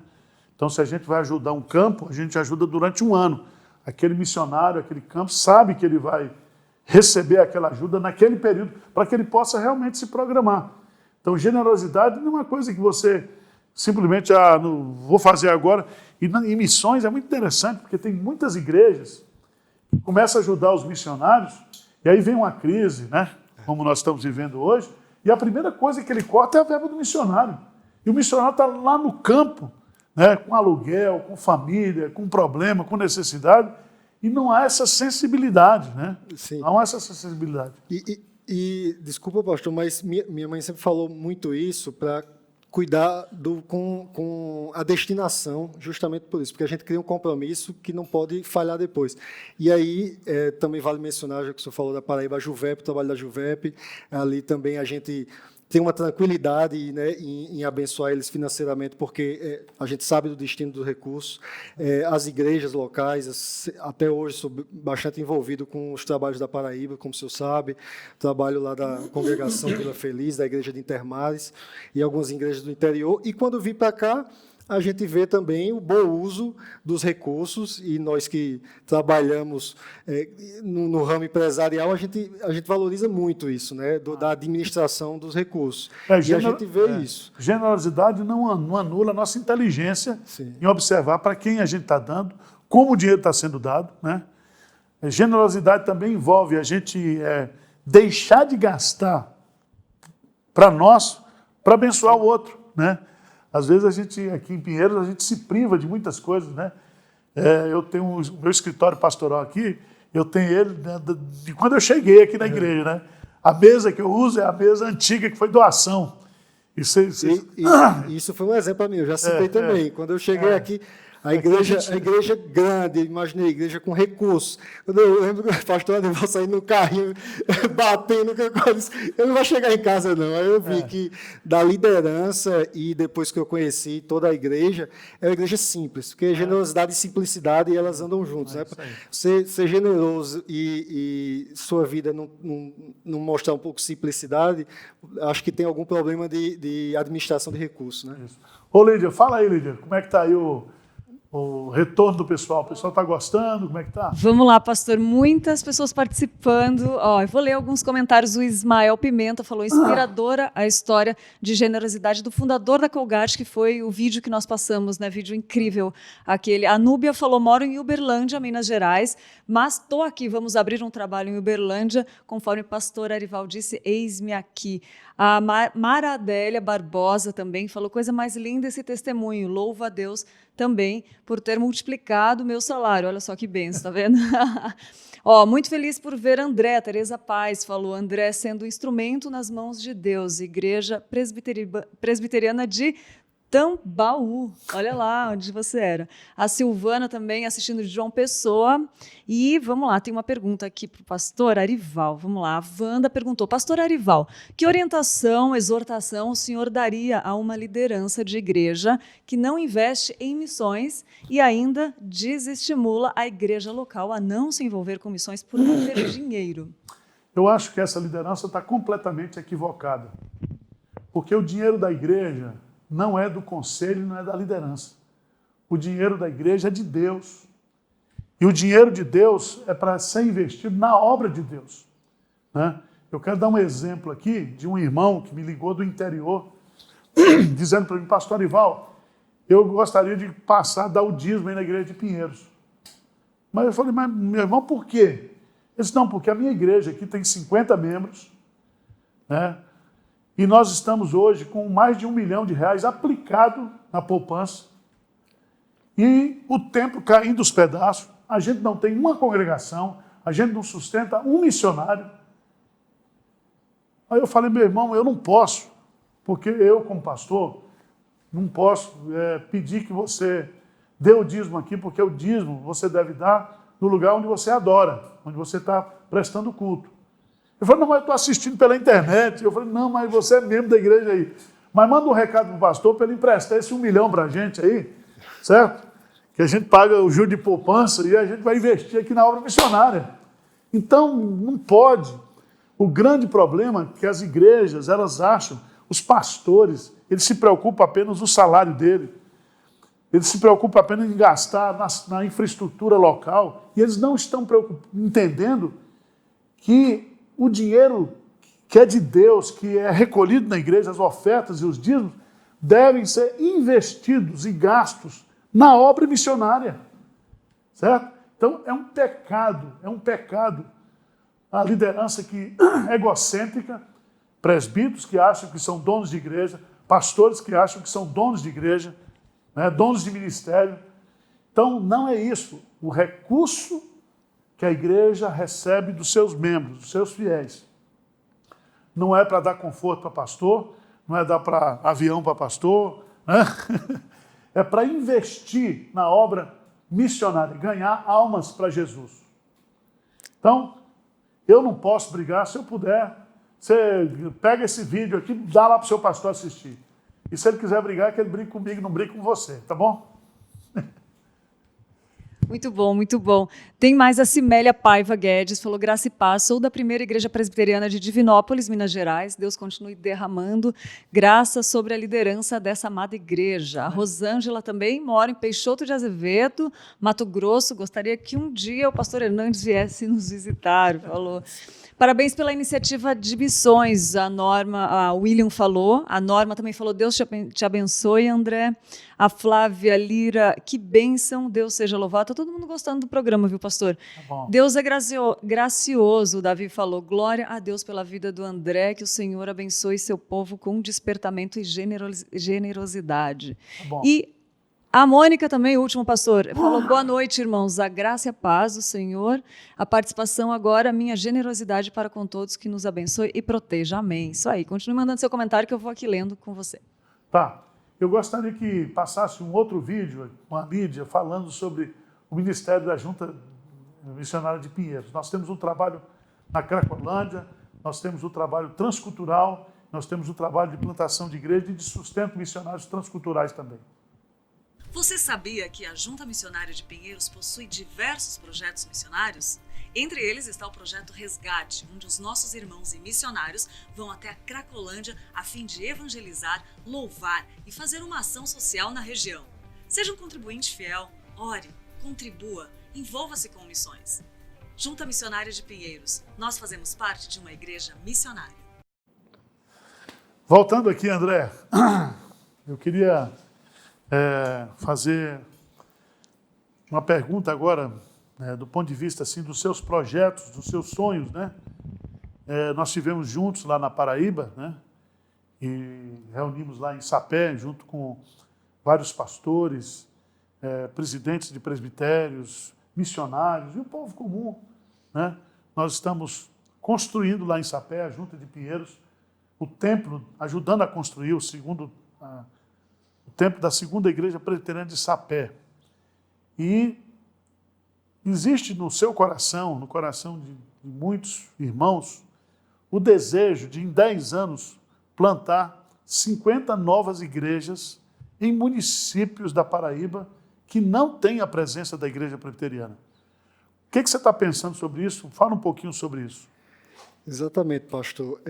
Então, se a gente vai ajudar um campo, a gente ajuda durante um ano. Aquele missionário, aquele campo, sabe que ele vai receber aquela ajuda naquele período, para que ele possa realmente se programar. Então, generosidade não é uma coisa que você simplesmente, não vou fazer agora. E em missões é muito interessante, porque tem muitas igrejas que começam a ajudar os missionários, e aí vem uma crise, né? Como nós estamos vivendo hoje, e a primeira coisa que ele corta é a verba do missionário. E o missionário está lá no campo, né? Com aluguel, com família, com problema, com necessidade, e não há essa sensibilidade, né? Sim. Não há essa sensibilidade. E desculpa, pastor, mas minha mãe sempre falou muito isso para cuidar com a destinação, justamente por isso, porque a gente cria um compromisso que não pode falhar depois. E aí, também vale mencionar, já que o senhor falou da Paraíba, a Juvep, o trabalho da Juvep, ali também a gente tem uma tranquilidade, né, em abençoar eles financeiramente, porque a gente sabe do destino dos recursos. As igrejas locais, até hoje sou bastante envolvido com os trabalhos da Paraíba, como o senhor sabe, trabalho lá da Congregação Vila Feliz, da Igreja de Intermares, e algumas igrejas do interior. E quando vim para cá, a gente vê também o bom uso dos recursos, e nós que trabalhamos no ramo empresarial, a gente valoriza muito isso, né, da administração dos recursos. E a gente vê isso. Generosidade não anula a nossa inteligência. Sim. Em observar para quem a gente está dando, como o dinheiro está sendo dado, né? Generosidade também envolve a gente deixar de gastar para nós, para abençoar o outro, né? Às vezes a gente, aqui em Pinheiros, a gente se priva de muitas coisas, né? Eu tenho o meu escritório pastoral aqui, eu tenho ele, né, de quando eu cheguei aqui na igreja, né? A mesa que eu uso é a mesa antiga, que foi doação. Isso foi um exemplo para mim, eu já citei também. Quando eu cheguei aqui, a igreja grande, imaginei a igreja com recursos. Eu lembro que o pastor Adival saindo no carrinho, batendo, eu não vou chegar em casa, não. Aí eu vi que da liderança, e depois que eu conheci toda a igreja, é uma igreja simples, porque generosidade e simplicidade, elas andam juntos. Né? Ser generoso e sua vida não mostrar um pouco de simplicidade, acho que tem algum problema de administração de recursos. Né? Isso. Ô, Lídia, fala aí, Lídia, como é que está aí o retorno do pessoal? O pessoal está gostando? Como é que está? Vamos lá, pastor. Muitas pessoas participando. Eu vou ler alguns comentários. O Ismael Pimenta falou: inspiradora a história de generosidade do fundador da Colgate, que foi o vídeo que nós passamos, né? Vídeo incrível aquele. A Núbia falou: moro em Uberlândia, Minas Gerais, mas estou aqui. Vamos abrir um trabalho em Uberlândia, conforme o pastor Arival disse, eis-me aqui. A Mara Adélia Barbosa também falou: coisa mais linda esse testemunho. Louvo a Deus também por ter multiplicado o meu salário. Olha só que benção, tá vendo? Muito feliz por ver André. Tereza Paz falou: André sendo instrumento nas mãos de Deus. Igreja Presbiteriana de Tambaú, olha lá onde você era. A Silvana também assistindo de João Pessoa. E vamos lá, tem uma pergunta aqui para o pastor Arival. Vamos lá, a Wanda perguntou: pastor Arival, que orientação, exortação o senhor daria a uma liderança de igreja que não investe em missões e ainda desestimula a igreja local a não se envolver com missões por não ter dinheiro? Eu acho que essa liderança está completamente equivocada. Porque o dinheiro da igreja não é do conselho, não é da liderança. O dinheiro da igreja é de Deus. E o dinheiro de Deus é para ser investido na obra de Deus. Né? Eu quero dar um exemplo aqui de um irmão que me ligou do interior, dizendo para mim: pastor Arival, eu gostaria de passar a dar o dízimo aí na igreja de Pinheiros. Mas eu falei: mas meu irmão, por quê? Ele disse: não, porque a minha igreja aqui tem 50 membros, né? E nós estamos hoje com mais de R$1 milhão aplicado na poupança. E o templo caindo os pedaços, a gente não tem uma congregação, a gente não sustenta um missionário. Aí eu falei: meu irmão, eu não posso, porque eu, como pastor, não posso pedir que você dê o dízimo aqui, porque o dízimo você deve dar no lugar onde você adora, onde você está prestando culto. Eu falei: não, mas eu estou assistindo pela internet. Eu falei: não, mas você é membro da igreja aí. Mas manda um recado para o pastor para ele emprestar esse R$1 milhão para a gente aí, certo? Que a gente paga o juros de poupança e a gente vai investir aqui na obra missionária. Então, não pode. O grande problema é que as igrejas, elas acham, os pastores, eles se preocupam apenas no salário dele. Eles se preocupam apenas em gastar na infraestrutura local e eles não estão entendendo que o dinheiro que é de Deus, que é recolhido na igreja, as ofertas e os dízimos, devem ser investidos e gastos na obra missionária. Certo? Então, é um pecado a liderança que é egocêntrica, presbíteros que acham que são donos de igreja, pastores que acham que são donos de igreja, né, donos de ministério. Então, não é isso. O recurso que a igreja recebe dos seus membros, dos seus fiéis, não é para dar conforto para pastor, não é dar para avião para pastor, né? É para investir na obra missionária, ganhar almas para Jesus. Então, eu não posso brigar. Se eu puder, você pega esse vídeo aqui, dá lá para o seu pastor assistir. E se ele quiser brigar, que ele brigue comigo, não brigue com você, tá bom? Muito bom, muito bom. Tem mais a Cimélia Paiva Guedes, falou: graça e paz, sou da primeira igreja presbiteriana de Divinópolis, Minas Gerais. Deus continue derramando graça sobre a liderança dessa amada igreja. A Rosângela também mora em Peixoto de Azevedo, Mato Grosso. Gostaria que um dia o pastor Hernandes viesse nos visitar, falou. Parabéns pela iniciativa de missões, a William falou, a Norma também falou: Deus te abençoe, André. A Flávia Lira, que bênção, Deus seja louvado. Está todo mundo gostando do programa, viu, pastor? Tá bom. Deus é gracioso, o Davi falou. Glória a Deus pela vida do André, que o Senhor abençoe seu povo com despertamento e generosidade. Tá bom. E a Mônica também, o último pastor, falou: boa noite, irmãos, a graça e a paz do Senhor, a participação agora, a minha generosidade para com todos, que nos abençoe e proteja. Amém. Isso aí, continue mandando seu comentário que eu vou aqui lendo com você. Tá. Eu gostaria que passasse um outro vídeo, uma mídia, falando sobre o Ministério da Junta Missionária de Pinheiros. Nós temos um trabalho na Cracolândia, nós temos o trabalho transcultural, nós temos o trabalho de plantação de igreja e de sustento missionários transculturais também. Você sabia que a Junta Missionária de Pinheiros possui diversos projetos missionários? Entre eles está o projeto Resgate, onde os nossos irmãos e missionários vão até a Cracolândia a fim de evangelizar, louvar e fazer uma ação social na região. Seja um contribuinte fiel, ore, contribua, envolva-se com missões. Junta Missionária de Pinheiros, nós fazemos parte de uma igreja missionária. Voltando aqui, André, eu queria fazer uma pergunta agora, do ponto de vista assim, dos seus projetos, dos seus sonhos, né? Nós estivemos juntos lá na Paraíba, né? E reunimos lá em Sapé, junto com vários pastores, presidentes de presbitérios, missionários e o povo comum, né? Nós estamos construindo lá em Sapé, a Junta de Pinheiros, o templo, ajudando a construir o templo da segunda igreja presbiteriana de Sapé. E existe no seu coração, no coração de muitos irmãos, o desejo de, em 10 anos, plantar 50 novas igrejas em municípios da Paraíba que não têm a presença da igreja presbiteriana. O que você está pensando sobre isso? Fala um pouquinho sobre isso. Exatamente, pastor.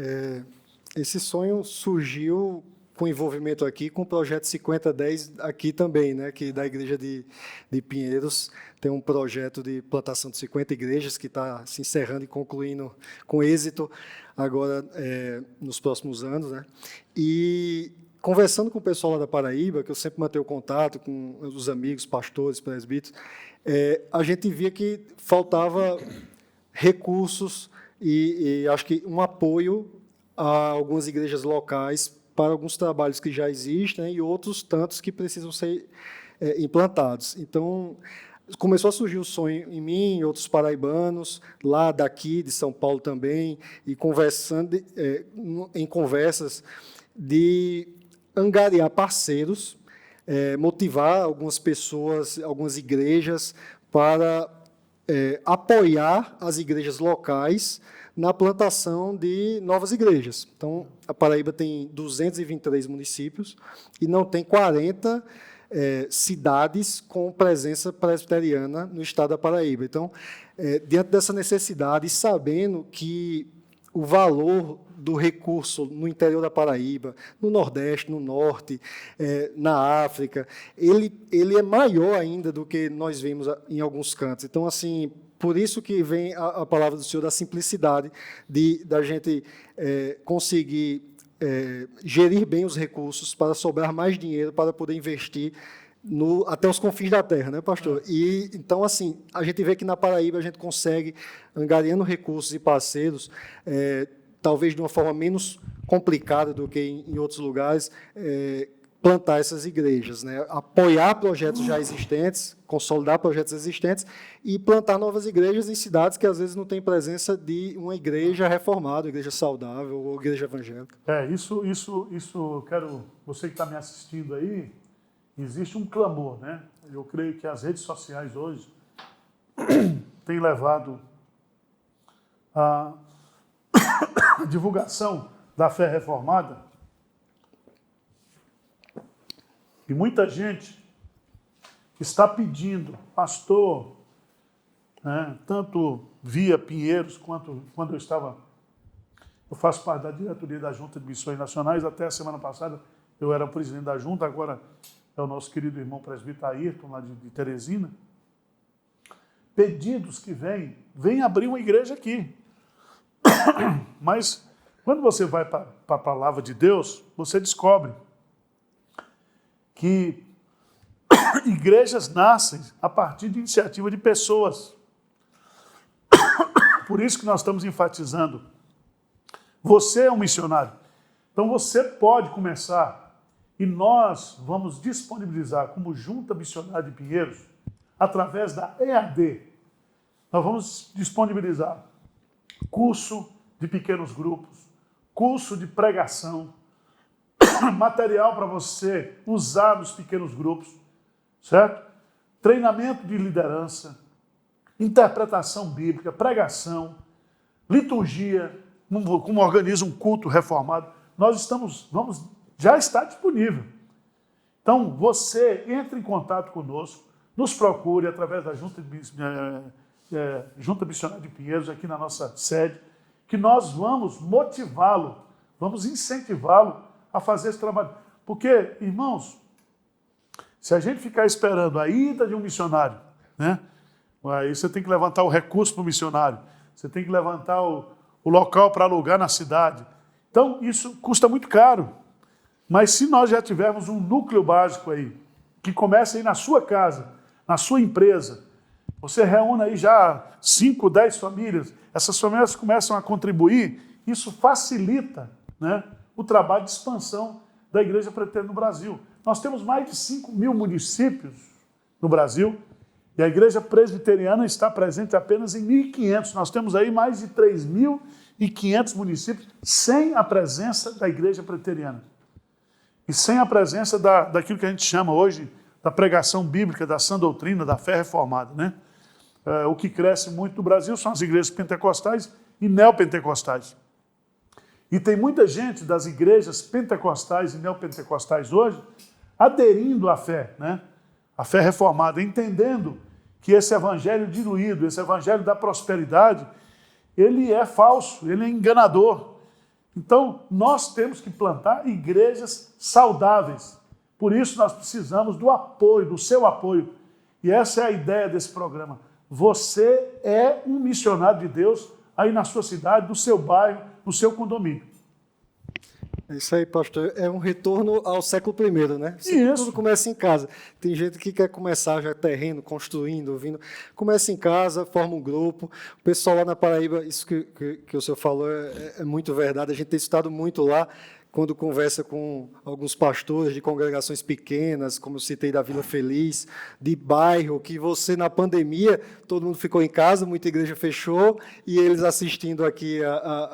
Esse sonho surgiu com envolvimento aqui, com o projeto 5010 aqui também, né, que da igreja de Pinheiros tem um projeto de plantação de 50 igrejas que está se encerrando e concluindo com êxito agora nos próximos anos, né? E conversando com o pessoal lá da Paraíba, que eu sempre mantenho contato com os amigos, pastores, presbíteros, a gente via que faltava recursos e acho que um apoio a algumas igrejas locais para alguns trabalhos que já existem, né, e outros tantos que precisam ser implantados. Então, começou a surgir o sonho em mim, em outros paraibanos, lá daqui, de São Paulo também, e conversando em conversas de angariar parceiros, motivar algumas pessoas, algumas igrejas, para apoiar as igrejas locais na plantação de novas igrejas. Então, a Paraíba tem 223 municípios e não tem 40 cidades com presença presbiteriana no estado da Paraíba. Então, diante dessa necessidade, e sabendo que o valor do recurso no interior da Paraíba, no Nordeste, no Norte, na África, ele é maior ainda do que nós vemos em alguns cantos. Então, assim, por isso que vem a palavra do Senhor da simplicidade, da gente conseguir gerir bem os recursos para sobrar mais dinheiro para poder investir até os confins da terra, né, pastor? E então, assim, a gente vê que na Paraíba a gente consegue, angariando recursos e parceiros, talvez de uma forma menos complicada do que em outros lugares, plantar essas igrejas, né? Apoiar projetos já existentes, consolidar projetos existentes e plantar novas igrejas em cidades que às vezes não têm presença de uma igreja reformada, igreja saudável ou igreja evangélica. Isso, quero, você que está me assistindo aí, existe um clamor, né? Eu creio que as redes sociais hoje têm levado a divulgação da fé reformada e muita gente está pedindo, pastor, né, tanto via Pinheiros quanto quando eu faço parte da diretoria da Junta de Missões Nacionais, até a semana passada eu era presidente da Junta, agora é o nosso querido irmão presbítero Ayrton, lá de Teresina, pedidos que vem abrir uma igreja aqui. Mas quando você vai para a palavra de Deus, você descobre que igrejas nascem a partir de iniciativa de pessoas. Por isso que nós estamos enfatizando. Você é um missionário. Então você pode começar e nós vamos disponibilizar como Junta Missionária de Pinheiros, através da EAD, nós vamos disponibilizar curso de pequenos grupos, curso de pregação, material para você usar nos pequenos grupos, certo? Treinamento de liderança, interpretação bíblica, pregação, liturgia, como organiza um culto reformado. Já está disponível. Então, você entre em contato conosco, nos procure através da Junta Missionária de Pinheiros, aqui na nossa sede, que nós vamos motivá-lo, vamos incentivá-lo a fazer esse trabalho. Porque, irmãos, se a gente ficar esperando a ida de um missionário, né, aí você tem que levantar o recurso para o missionário, você tem que levantar o local para alugar na cidade. Então, isso custa muito caro. Mas se nós já tivermos um núcleo básico aí, que começa aí na sua casa, na sua empresa, você reúne aí já 5, 10 famílias, essas famílias começam a contribuir, isso facilita, né, o trabalho de expansão da Igreja Presbiteriana no Brasil. Nós temos mais de 5.000 municípios no Brasil e a Igreja Presbiteriana está presente apenas em 1.500. Nós temos aí mais de 3.500 municípios sem a presença da Igreja Presbiteriana. E sem a presença daquilo que a gente chama hoje da pregação bíblica, da sã doutrina, da fé reformada, né? O que cresce muito no Brasil são as igrejas pentecostais e neopentecostais. E tem muita gente das igrejas pentecostais e neopentecostais hoje aderindo à fé, né? A fé reformada, entendendo que esse evangelho diluído, esse evangelho da prosperidade, ele é falso, ele é enganador. Então, nós temos que plantar igrejas saudáveis. Por isso, nós precisamos do apoio, do seu apoio. E essa é a ideia desse programa. Você é um missionário de Deus aí na sua cidade, no seu bairro, no seu condomínio. É isso aí, pastor. É um retorno ao século I, né? Tudo começa em casa. Tem gente que quer começar já terreno, construindo, ouvindo. Começa em casa, forma um grupo. O pessoal lá na Paraíba, isso que o senhor falou é muito verdade. A gente tem estudado muito lá, quando conversa com alguns pastores de congregações pequenas, como eu citei da Vila Feliz, de bairro, que você, na pandemia, todo mundo ficou em casa, muita igreja fechou, e eles assistindo aqui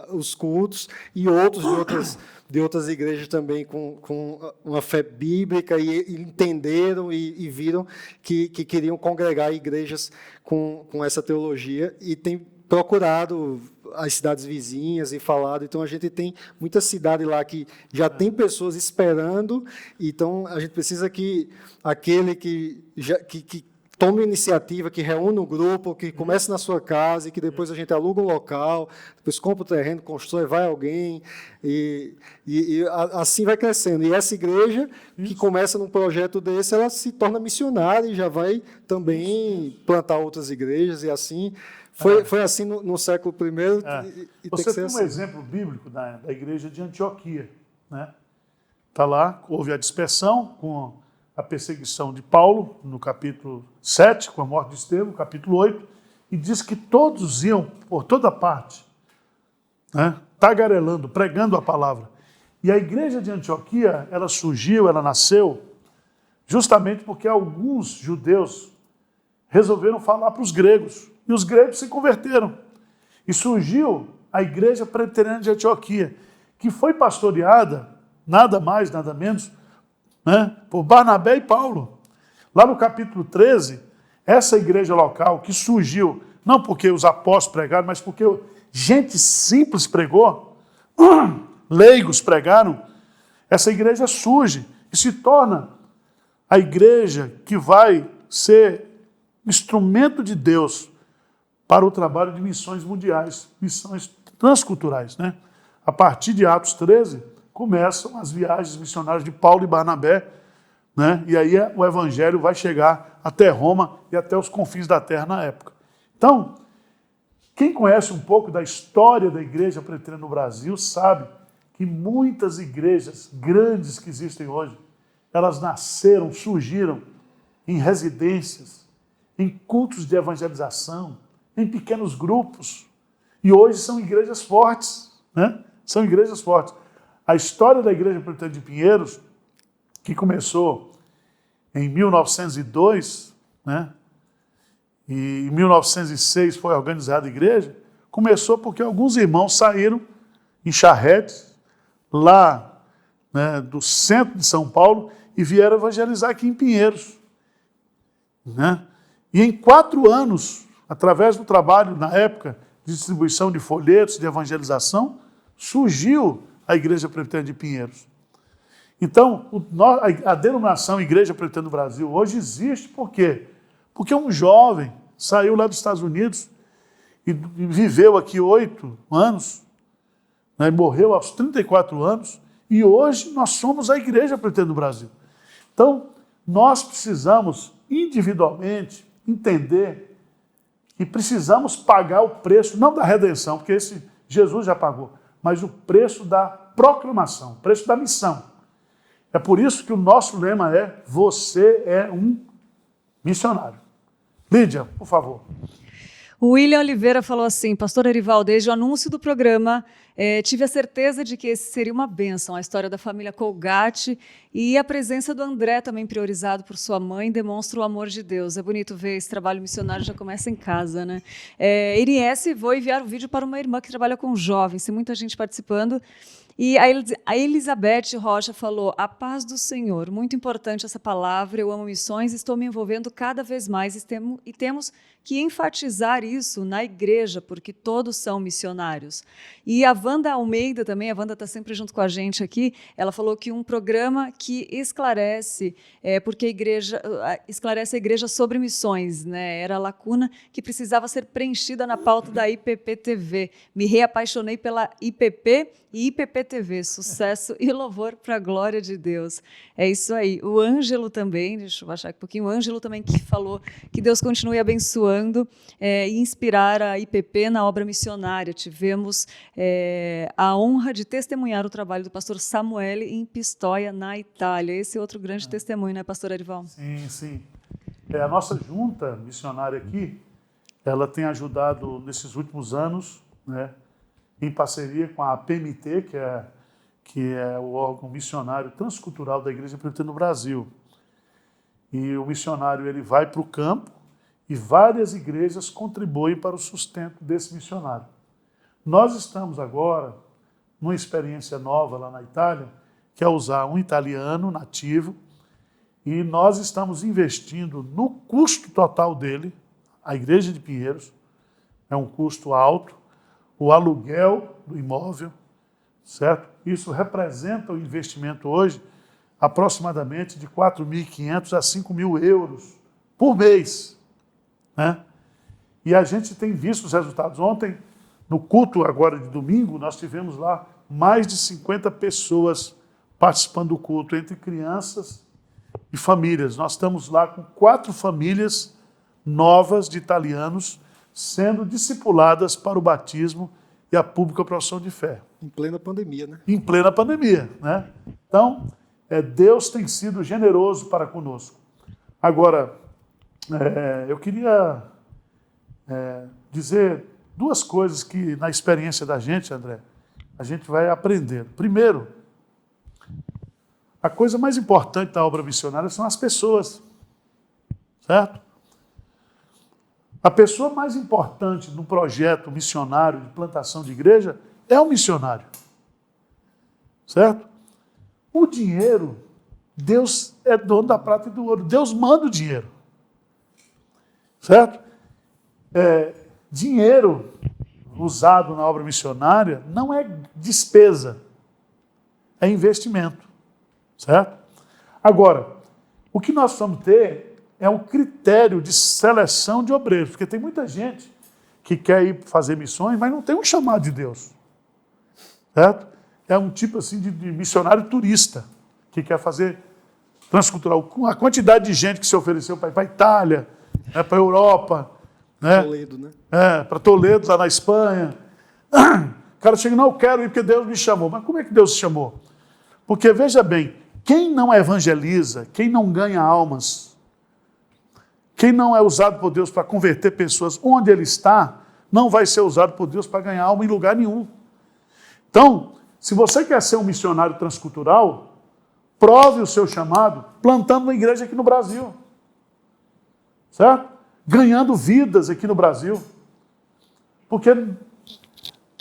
os cultos, e outros de outras igrejas também com uma fé bíblica, e entenderam e viram que queriam congregar igrejas com essa teologia, e tem procurado as cidades vizinhas e falado. Então, a gente tem muita cidade lá que já tem pessoas esperando, então a gente precisa que aquele que tome uma iniciativa, que reúne um grupo, que comece na sua casa e que depois a gente aluga um local, depois compra o terreno, constrói, vai alguém, e assim vai crescendo. E essa igreja, que começa num projeto desse, ela se torna missionária e já vai também plantar outras igrejas, e assim... Foi assim no século I. E Você tem que ser tem um assim. exemplo bíblico da igreja de Antioquia. Está lá, houve a dispersão com a perseguição de Paulo, no capítulo 7, com a morte de Estevão, capítulo 8, e diz que todos iam por toda parte, tagarelando, pregando a palavra. E a igreja de Antioquia, ela surgiu, ela nasceu, justamente porque alguns judeus resolveram falar para os gregos. E os gregos se converteram. E surgiu a Igreja Presbiteriana de Antioquia, que foi pastoreada, nada mais, nada menos, por Barnabé e Paulo. Lá no capítulo 13, essa igreja local que surgiu, não porque os apóstolos pregaram, mas porque gente simples pregou, leigos pregaram, essa igreja surge e se torna a igreja que vai ser instrumento de Deus para o trabalho de missões mundiais, missões transculturais. A partir de Atos 13, começam as viagens missionárias de Paulo e Barnabé, e aí o evangelho vai chegar até Roma e até os confins da terra na época. Então, quem conhece um pouco da história da igreja presbiteriana no Brasil sabe que muitas igrejas grandes que existem hoje, elas nasceram, surgiram em residências, em cultos de evangelização, em pequenos grupos, e hoje são igrejas fortes, São igrejas fortes. A história da Igreja Presbiteriana de Pinheiros, que começou em 1902, e em 1906 foi organizada a igreja, começou porque alguns irmãos saíram em charretes, lá do centro de São Paulo, e vieram evangelizar aqui em Pinheiros. E em 4 anos, através do trabalho, na época, de distribuição de folhetos, de evangelização, surgiu a Igreja Presbiteriana de Pinheiros. Então, a denominação Igreja Presbiteriana do Brasil hoje existe por quê? Porque um jovem saiu lá dos Estados Unidos e viveu aqui 8 anos, e morreu aos 34 anos, e hoje nós somos a Igreja Presbiteriana do Brasil. Então, nós precisamos individualmente entender que precisamos pagar o preço, não da redenção, porque esse Jesus já pagou, mas o preço da proclamação, o preço da missão. É por isso que o nosso lema é: você é um missionário. Lídia, por favor. O William Oliveira falou assim: Pastor Erival, desde o anúncio do programa, tive a certeza de que esse seria uma bênção. A história da família Colgate e a presença do André, também priorizado por sua mãe, demonstra o amor de Deus. É bonito ver esse trabalho missionário, já começa em casa, né? Iriesse, vou enviar o vídeo para uma irmã que trabalha com jovens, tem muita gente participando. E a Elizabeth Rocha falou: a paz do Senhor, muito importante essa palavra, eu amo missões, estou me envolvendo cada vez mais e temos que enfatizar isso na igreja, porque todos são missionários. E a Wanda Almeida também, a Wanda está sempre junto com a gente aqui, ela falou que um programa que esclarece, porque esclarece a igreja sobre missões, era a lacuna que precisava ser preenchida na pauta da IPP-TV. Me reapaixonei pela IPP e IPP-TV, sucesso e louvor para a glória de Deus. É isso aí. O Ângelo também, deixa eu baixar aqui um pouquinho, o Ângelo também que falou que Deus continue abençoando e inspirar a IPP na obra missionária. Tivemos a honra de testemunhar o trabalho do pastor Samuele em Pistoia, na Itália. Esse é outro grande testemunho, né, pastor Erival? Sim, sim. A nossa junta missionária aqui, ela tem ajudado nesses últimos anos, em parceria com a PMT, que é o órgão missionário transcultural da Igreja Presbiteriana no Brasil. E o missionário ele vai para o campo e várias igrejas contribuem para o sustento desse missionário. Nós estamos agora numa experiência nova lá na Itália, que é usar um italiano nativo, e nós estamos investindo no custo total dele, a Igreja de Pinheiros, é um custo alto, o aluguel do imóvel, certo? Isso representa o investimento hoje aproximadamente de 4.500 a 5.000 euros por mês, né? E a gente tem visto os resultados. Ontem, no culto agora de domingo, nós tivemos lá mais de 50 pessoas participando do culto, entre crianças e famílias. Nós estamos lá com 4 famílias novas de italianos sendo discipuladas para o batismo e a pública profissão de fé. Em plena pandemia, né? Em plena pandemia, né? Então, Deus tem sido generoso para conosco. Agora, eu queria dizer 2 coisas que, na experiência da gente, André, a gente vai aprender. Primeiro, a coisa mais importante da obra missionária são as pessoas, certo? A pessoa mais importante no projeto missionário de plantação de igreja é o missionário, certo? O dinheiro, Deus é dono da prata e do ouro, Deus manda o dinheiro, certo? Dinheiro usado na obra missionária não é despesa, é investimento, certo? Agora, o que nós vamos ter é um critério de seleção de obreiros, porque tem muita gente que quer ir fazer missões, mas não tem um chamado de Deus, certo? É um tipo assim de missionário turista, que quer fazer transcultural. A quantidade de gente que se ofereceu para ir para a Itália, para a Europa, né? Toledo, né? Para Toledo, lá na Espanha. O cara chega, não, eu quero ir porque Deus me chamou. Mas como é que Deus te chamou? Porque, veja bem, quem não evangeliza, quem não ganha almas, quem não é usado por Deus para converter pessoas onde ele está, não vai ser usado por Deus para ganhar alma em lugar nenhum. Então, se você quer ser um missionário transcultural, prove o seu chamado plantando uma igreja aqui no Brasil, certo? Ganhando vidas aqui no Brasil. Porque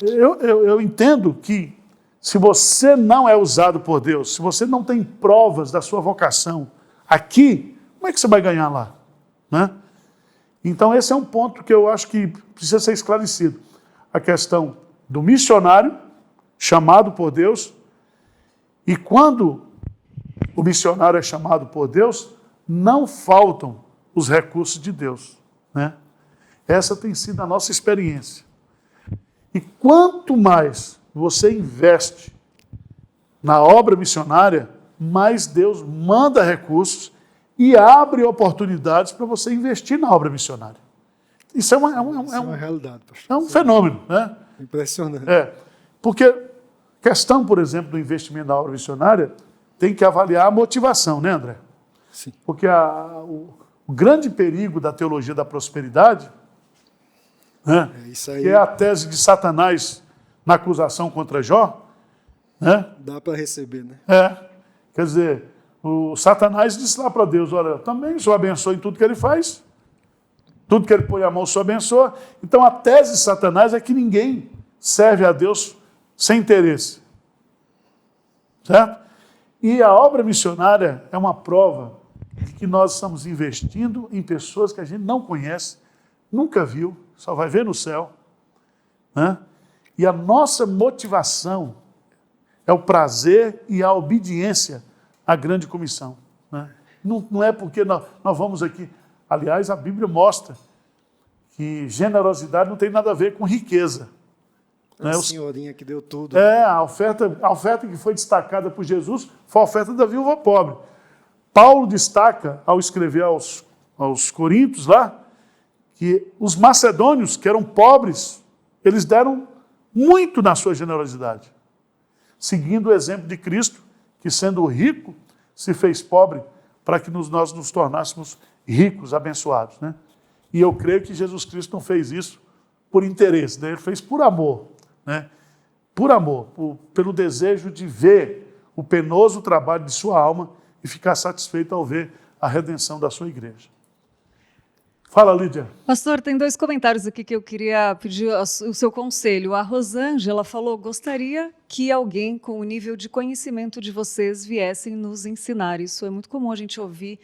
eu entendo que se você não é usado por Deus, se você não tem provas da sua vocação aqui, como é que você vai ganhar lá? Né? Então esse é um ponto que eu acho que precisa ser esclarecido. A questão do missionário chamado por Deus, e quando o missionário é chamado por Deus, não faltam os recursos de Deus, né? Essa tem sido a nossa experiência. E quanto mais você investe na obra missionária, mais Deus manda recursos e abre oportunidades para você investir na obra missionária. Isso é uma realidade, pastor. É um fenômeno, né? Impressionante. Porque questão, por exemplo, do investimento na obra missionária, tem que avaliar a motivação, né, André? Sim. Porque o grande perigo da teologia da prosperidade, né, isso aí. que é a tese de Satanás na acusação contra Jó, né? Dá para receber, né? Quer dizer, o Satanás disse lá para Deus, olha, também o Senhor abençoa em tudo que ele faz, tudo que ele põe a mão o Senhor abençoa. Então a tese de Satanás é que ninguém serve a Deus sem interesse, certo? E a obra missionária é uma prova de que nós estamos investindo em pessoas que a gente não conhece, nunca viu, só vai ver no céu, né? E a nossa motivação é o prazer e a obediência à grande comissão, né? Não é porque nós vamos aqui... Aliás, a Bíblia mostra que generosidade não tem nada a ver com riqueza. A senhorinha que deu tudo. A oferta que foi destacada por Jesus foi a oferta da viúva pobre. Paulo destaca, ao escrever aos Coríntios lá, que os macedônios, que eram pobres, eles deram muito na sua generosidade, seguindo o exemplo de Cristo, que sendo rico, se fez pobre para que nós nos tornássemos ricos, abençoados, né? E eu creio que Jesus Cristo não fez isso por interesse, né? Ele fez por amor, né? Por amor, pelo desejo de ver o penoso trabalho de sua alma e ficar satisfeito ao ver a redenção da sua igreja. Fala, Lídia. Pastor, tem 2 comentários aqui que eu queria pedir o seu conselho. A Rosângela falou, gostaria que alguém com o nível de conhecimento de vocês viessem nos ensinar. Isso é muito comum a gente ouvir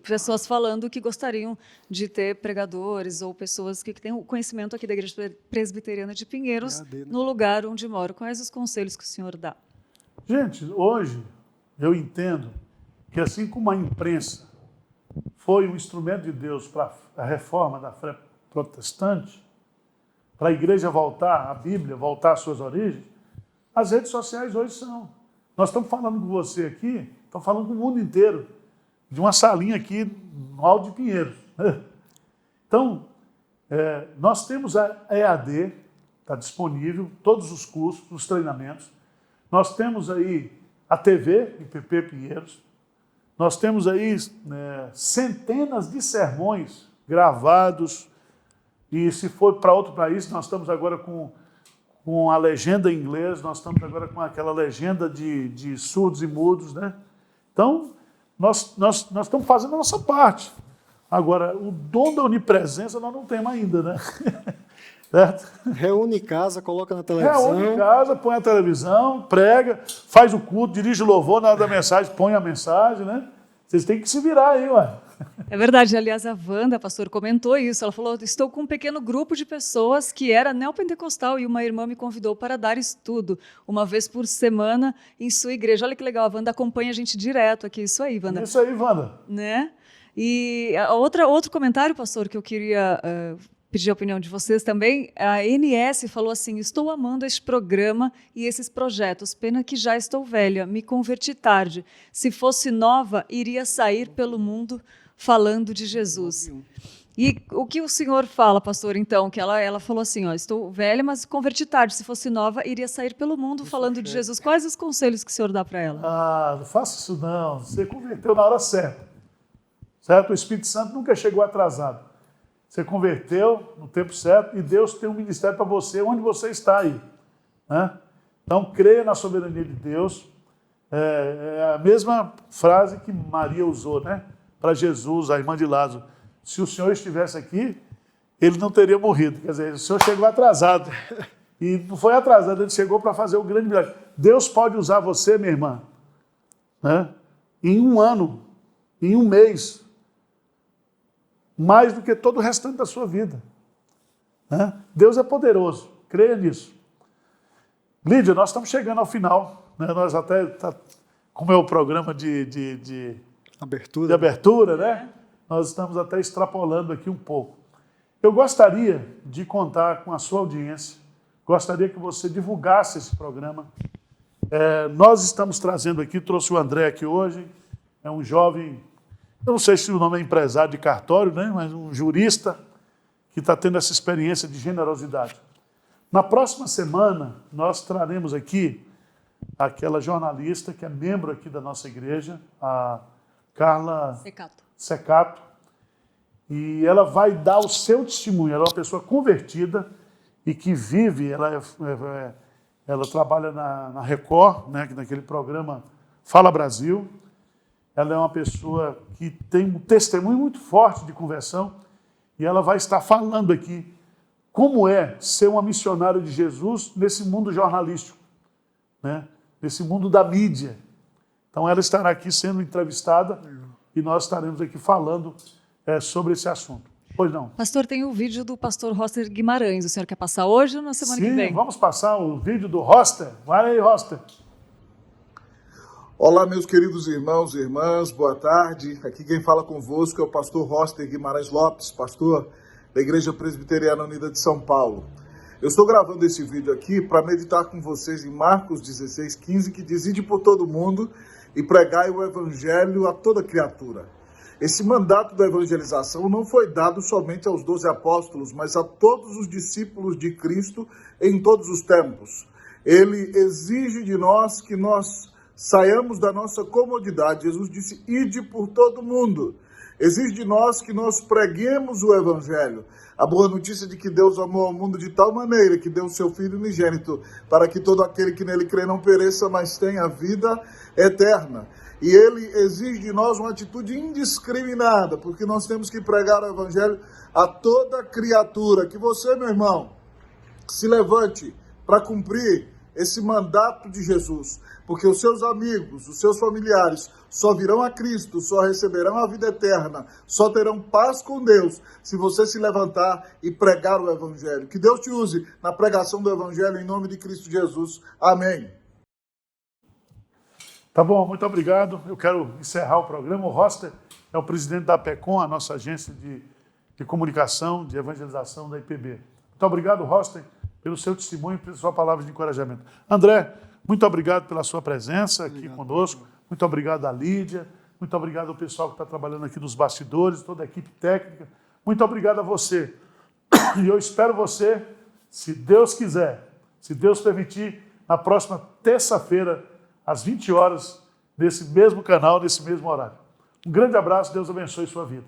pessoas falando que gostariam de ter pregadores ou pessoas que têm o conhecimento aqui da Igreja Presbiteriana de Pinheiros, no lugar onde moro. Quais os conselhos que o senhor dá? Gente, hoje eu entendo que assim como a imprensa foi um instrumento de Deus para a reforma da fé protestante, para a igreja voltar, a Bíblia voltar às suas origens, as redes sociais hoje são. Nós estamos falando com você aqui, estamos falando com o mundo inteiro, de uma salinha aqui no Alto de Pinheiros. Então, nós temos a EAD, está disponível, todos os cursos, os treinamentos. Nós temos aí a TV, IPP Pinheiros. Nós temos aí centenas de sermões gravados. E se for para outro país, nós estamos agora com a legenda em inglês, nós estamos agora com aquela legenda de surdos e mudos, né? Então, nós estamos fazendo a nossa parte. Agora, o dom da onipresença nós não temos ainda, né? Certo? Reúne em casa, coloca na televisão. Reúne em casa, põe a televisão, prega, faz o culto, dirige o louvor, na hora da mensagem, põe a mensagem, né? Vocês têm que se virar aí, ué. É verdade. Aliás, a Wanda, pastor, comentou isso. Ela falou, estou com um pequeno grupo de pessoas que era neopentecostal e uma irmã me convidou para dar estudo uma vez por semana em sua igreja. Olha que legal, a Wanda acompanha a gente direto aqui. Isso aí, Wanda. Isso aí, Wanda. Né? E outro comentário, pastor, que eu queria pedir a opinião de vocês também, a NS falou assim, estou amando este programa e esses projetos, pena que já estou velha, me converti tarde. Se fosse nova, iria sair pelo mundo falando de Jesus. E o que o senhor fala, pastor, então? Que ela falou assim, estou velha, mas converti tarde. Se fosse nova, iria sair pelo mundo falando de Jesus. Quais os conselhos que o senhor dá para ela? Não faça isso não. Você converteu na hora certa. Certo? O Espírito Santo nunca chegou atrasado. Você converteu no tempo certo e Deus tem um ministério para você onde você está aí. Né? Então, creia na soberania de Deus. É a mesma frase que Maria usou, né? Para Jesus, a irmã de Lázaro. Se o Senhor estivesse aqui, ele não teria morrido. Quer dizer, o Senhor chegou atrasado. E não foi atrasado, ele chegou para fazer o grande milagre. Deus pode usar você, minha irmã, né? Em um ano, em um mês, mais do que todo o restante da sua vida. Né? Deus é poderoso, creia nisso. Lídia, nós estamos chegando ao final. Né? Nós até, como é o programa de abertura, né? Nós estamos até extrapolando aqui um pouco. Eu gostaria de contar com a sua audiência, gostaria que você divulgasse esse programa. Nós estamos trazendo aqui, trouxe o André aqui hoje, é um jovem, eu não sei se o nome é empresário de cartório, né? Mas um jurista que está tendo essa experiência de generosidade. Na próxima semana, nós traremos aqui aquela jornalista que é membro aqui da nossa igreja, a Carla Secato, e ela vai dar o seu testemunho. Ela é uma pessoa convertida e que vive, ela trabalha na Record, né, naquele programa Fala Brasil. Ela é uma pessoa que tem um testemunho muito forte de conversão e ela vai estar falando aqui como é ser uma missionária de Jesus nesse mundo jornalístico, né, nesse mundo da mídia. Então ela estará aqui sendo entrevistada e nós estaremos aqui falando sobre esse assunto. Pois não. Pastor, tem o vídeo do pastor Roster Guimarães. O senhor quer passar hoje ou na semana que vem? Sim, vamos passar o vídeo do Roster. Vai aí, Roster. Olá, meus queridos irmãos e irmãs, boa tarde. Aqui quem fala convosco é o pastor Roster Guimarães Lopes, pastor da Igreja Presbiteriana Unida de São Paulo. Eu estou gravando esse vídeo aqui para meditar com vocês em Marcos 16:15, que diz: ide por todo mundo e pregai o evangelho a toda criatura. Esse mandato da evangelização não foi dado somente aos 12 apóstolos, mas a todos os discípulos de Cristo em todos os tempos. Ele exige de nós que nós saiamos da nossa comodidade. Jesus disse, ide por todo mundo. Exige de nós que nós preguemos o evangelho. A boa notícia de que Deus amou ao mundo de tal maneira que deu o seu Filho unigênito para que todo aquele que nele crê não pereça, mas tenha vida eterna. E ele exige de nós uma atitude indiscriminada, porque nós temos que pregar o evangelho a toda criatura. Que você, meu irmão, se levante para cumprir esse mandato de Jesus, porque os seus amigos, os seus familiares só virão a Cristo, só receberão a vida eterna, só terão paz com Deus se você se levantar e pregar o evangelho. Que Deus te use na pregação do evangelho em nome de Cristo Jesus. Amém. Tá bom, muito obrigado. Eu quero encerrar o programa. O Roster é o presidente da APECOM, a nossa agência de comunicação, de evangelização da IPB. Muito obrigado, Roster, pelo seu testemunho e pela sua palavra de encorajamento. André, muito obrigado pela sua presença aqui conosco. Muito obrigado à Lídia. Muito obrigado ao pessoal que está trabalhando aqui nos bastidores, toda a equipe técnica. Muito obrigado a você. E eu espero você, se Deus quiser, se Deus permitir, na próxima terça-feira, às 20 horas, nesse mesmo canal, nesse mesmo horário. Um grande abraço, Deus abençoe sua vida.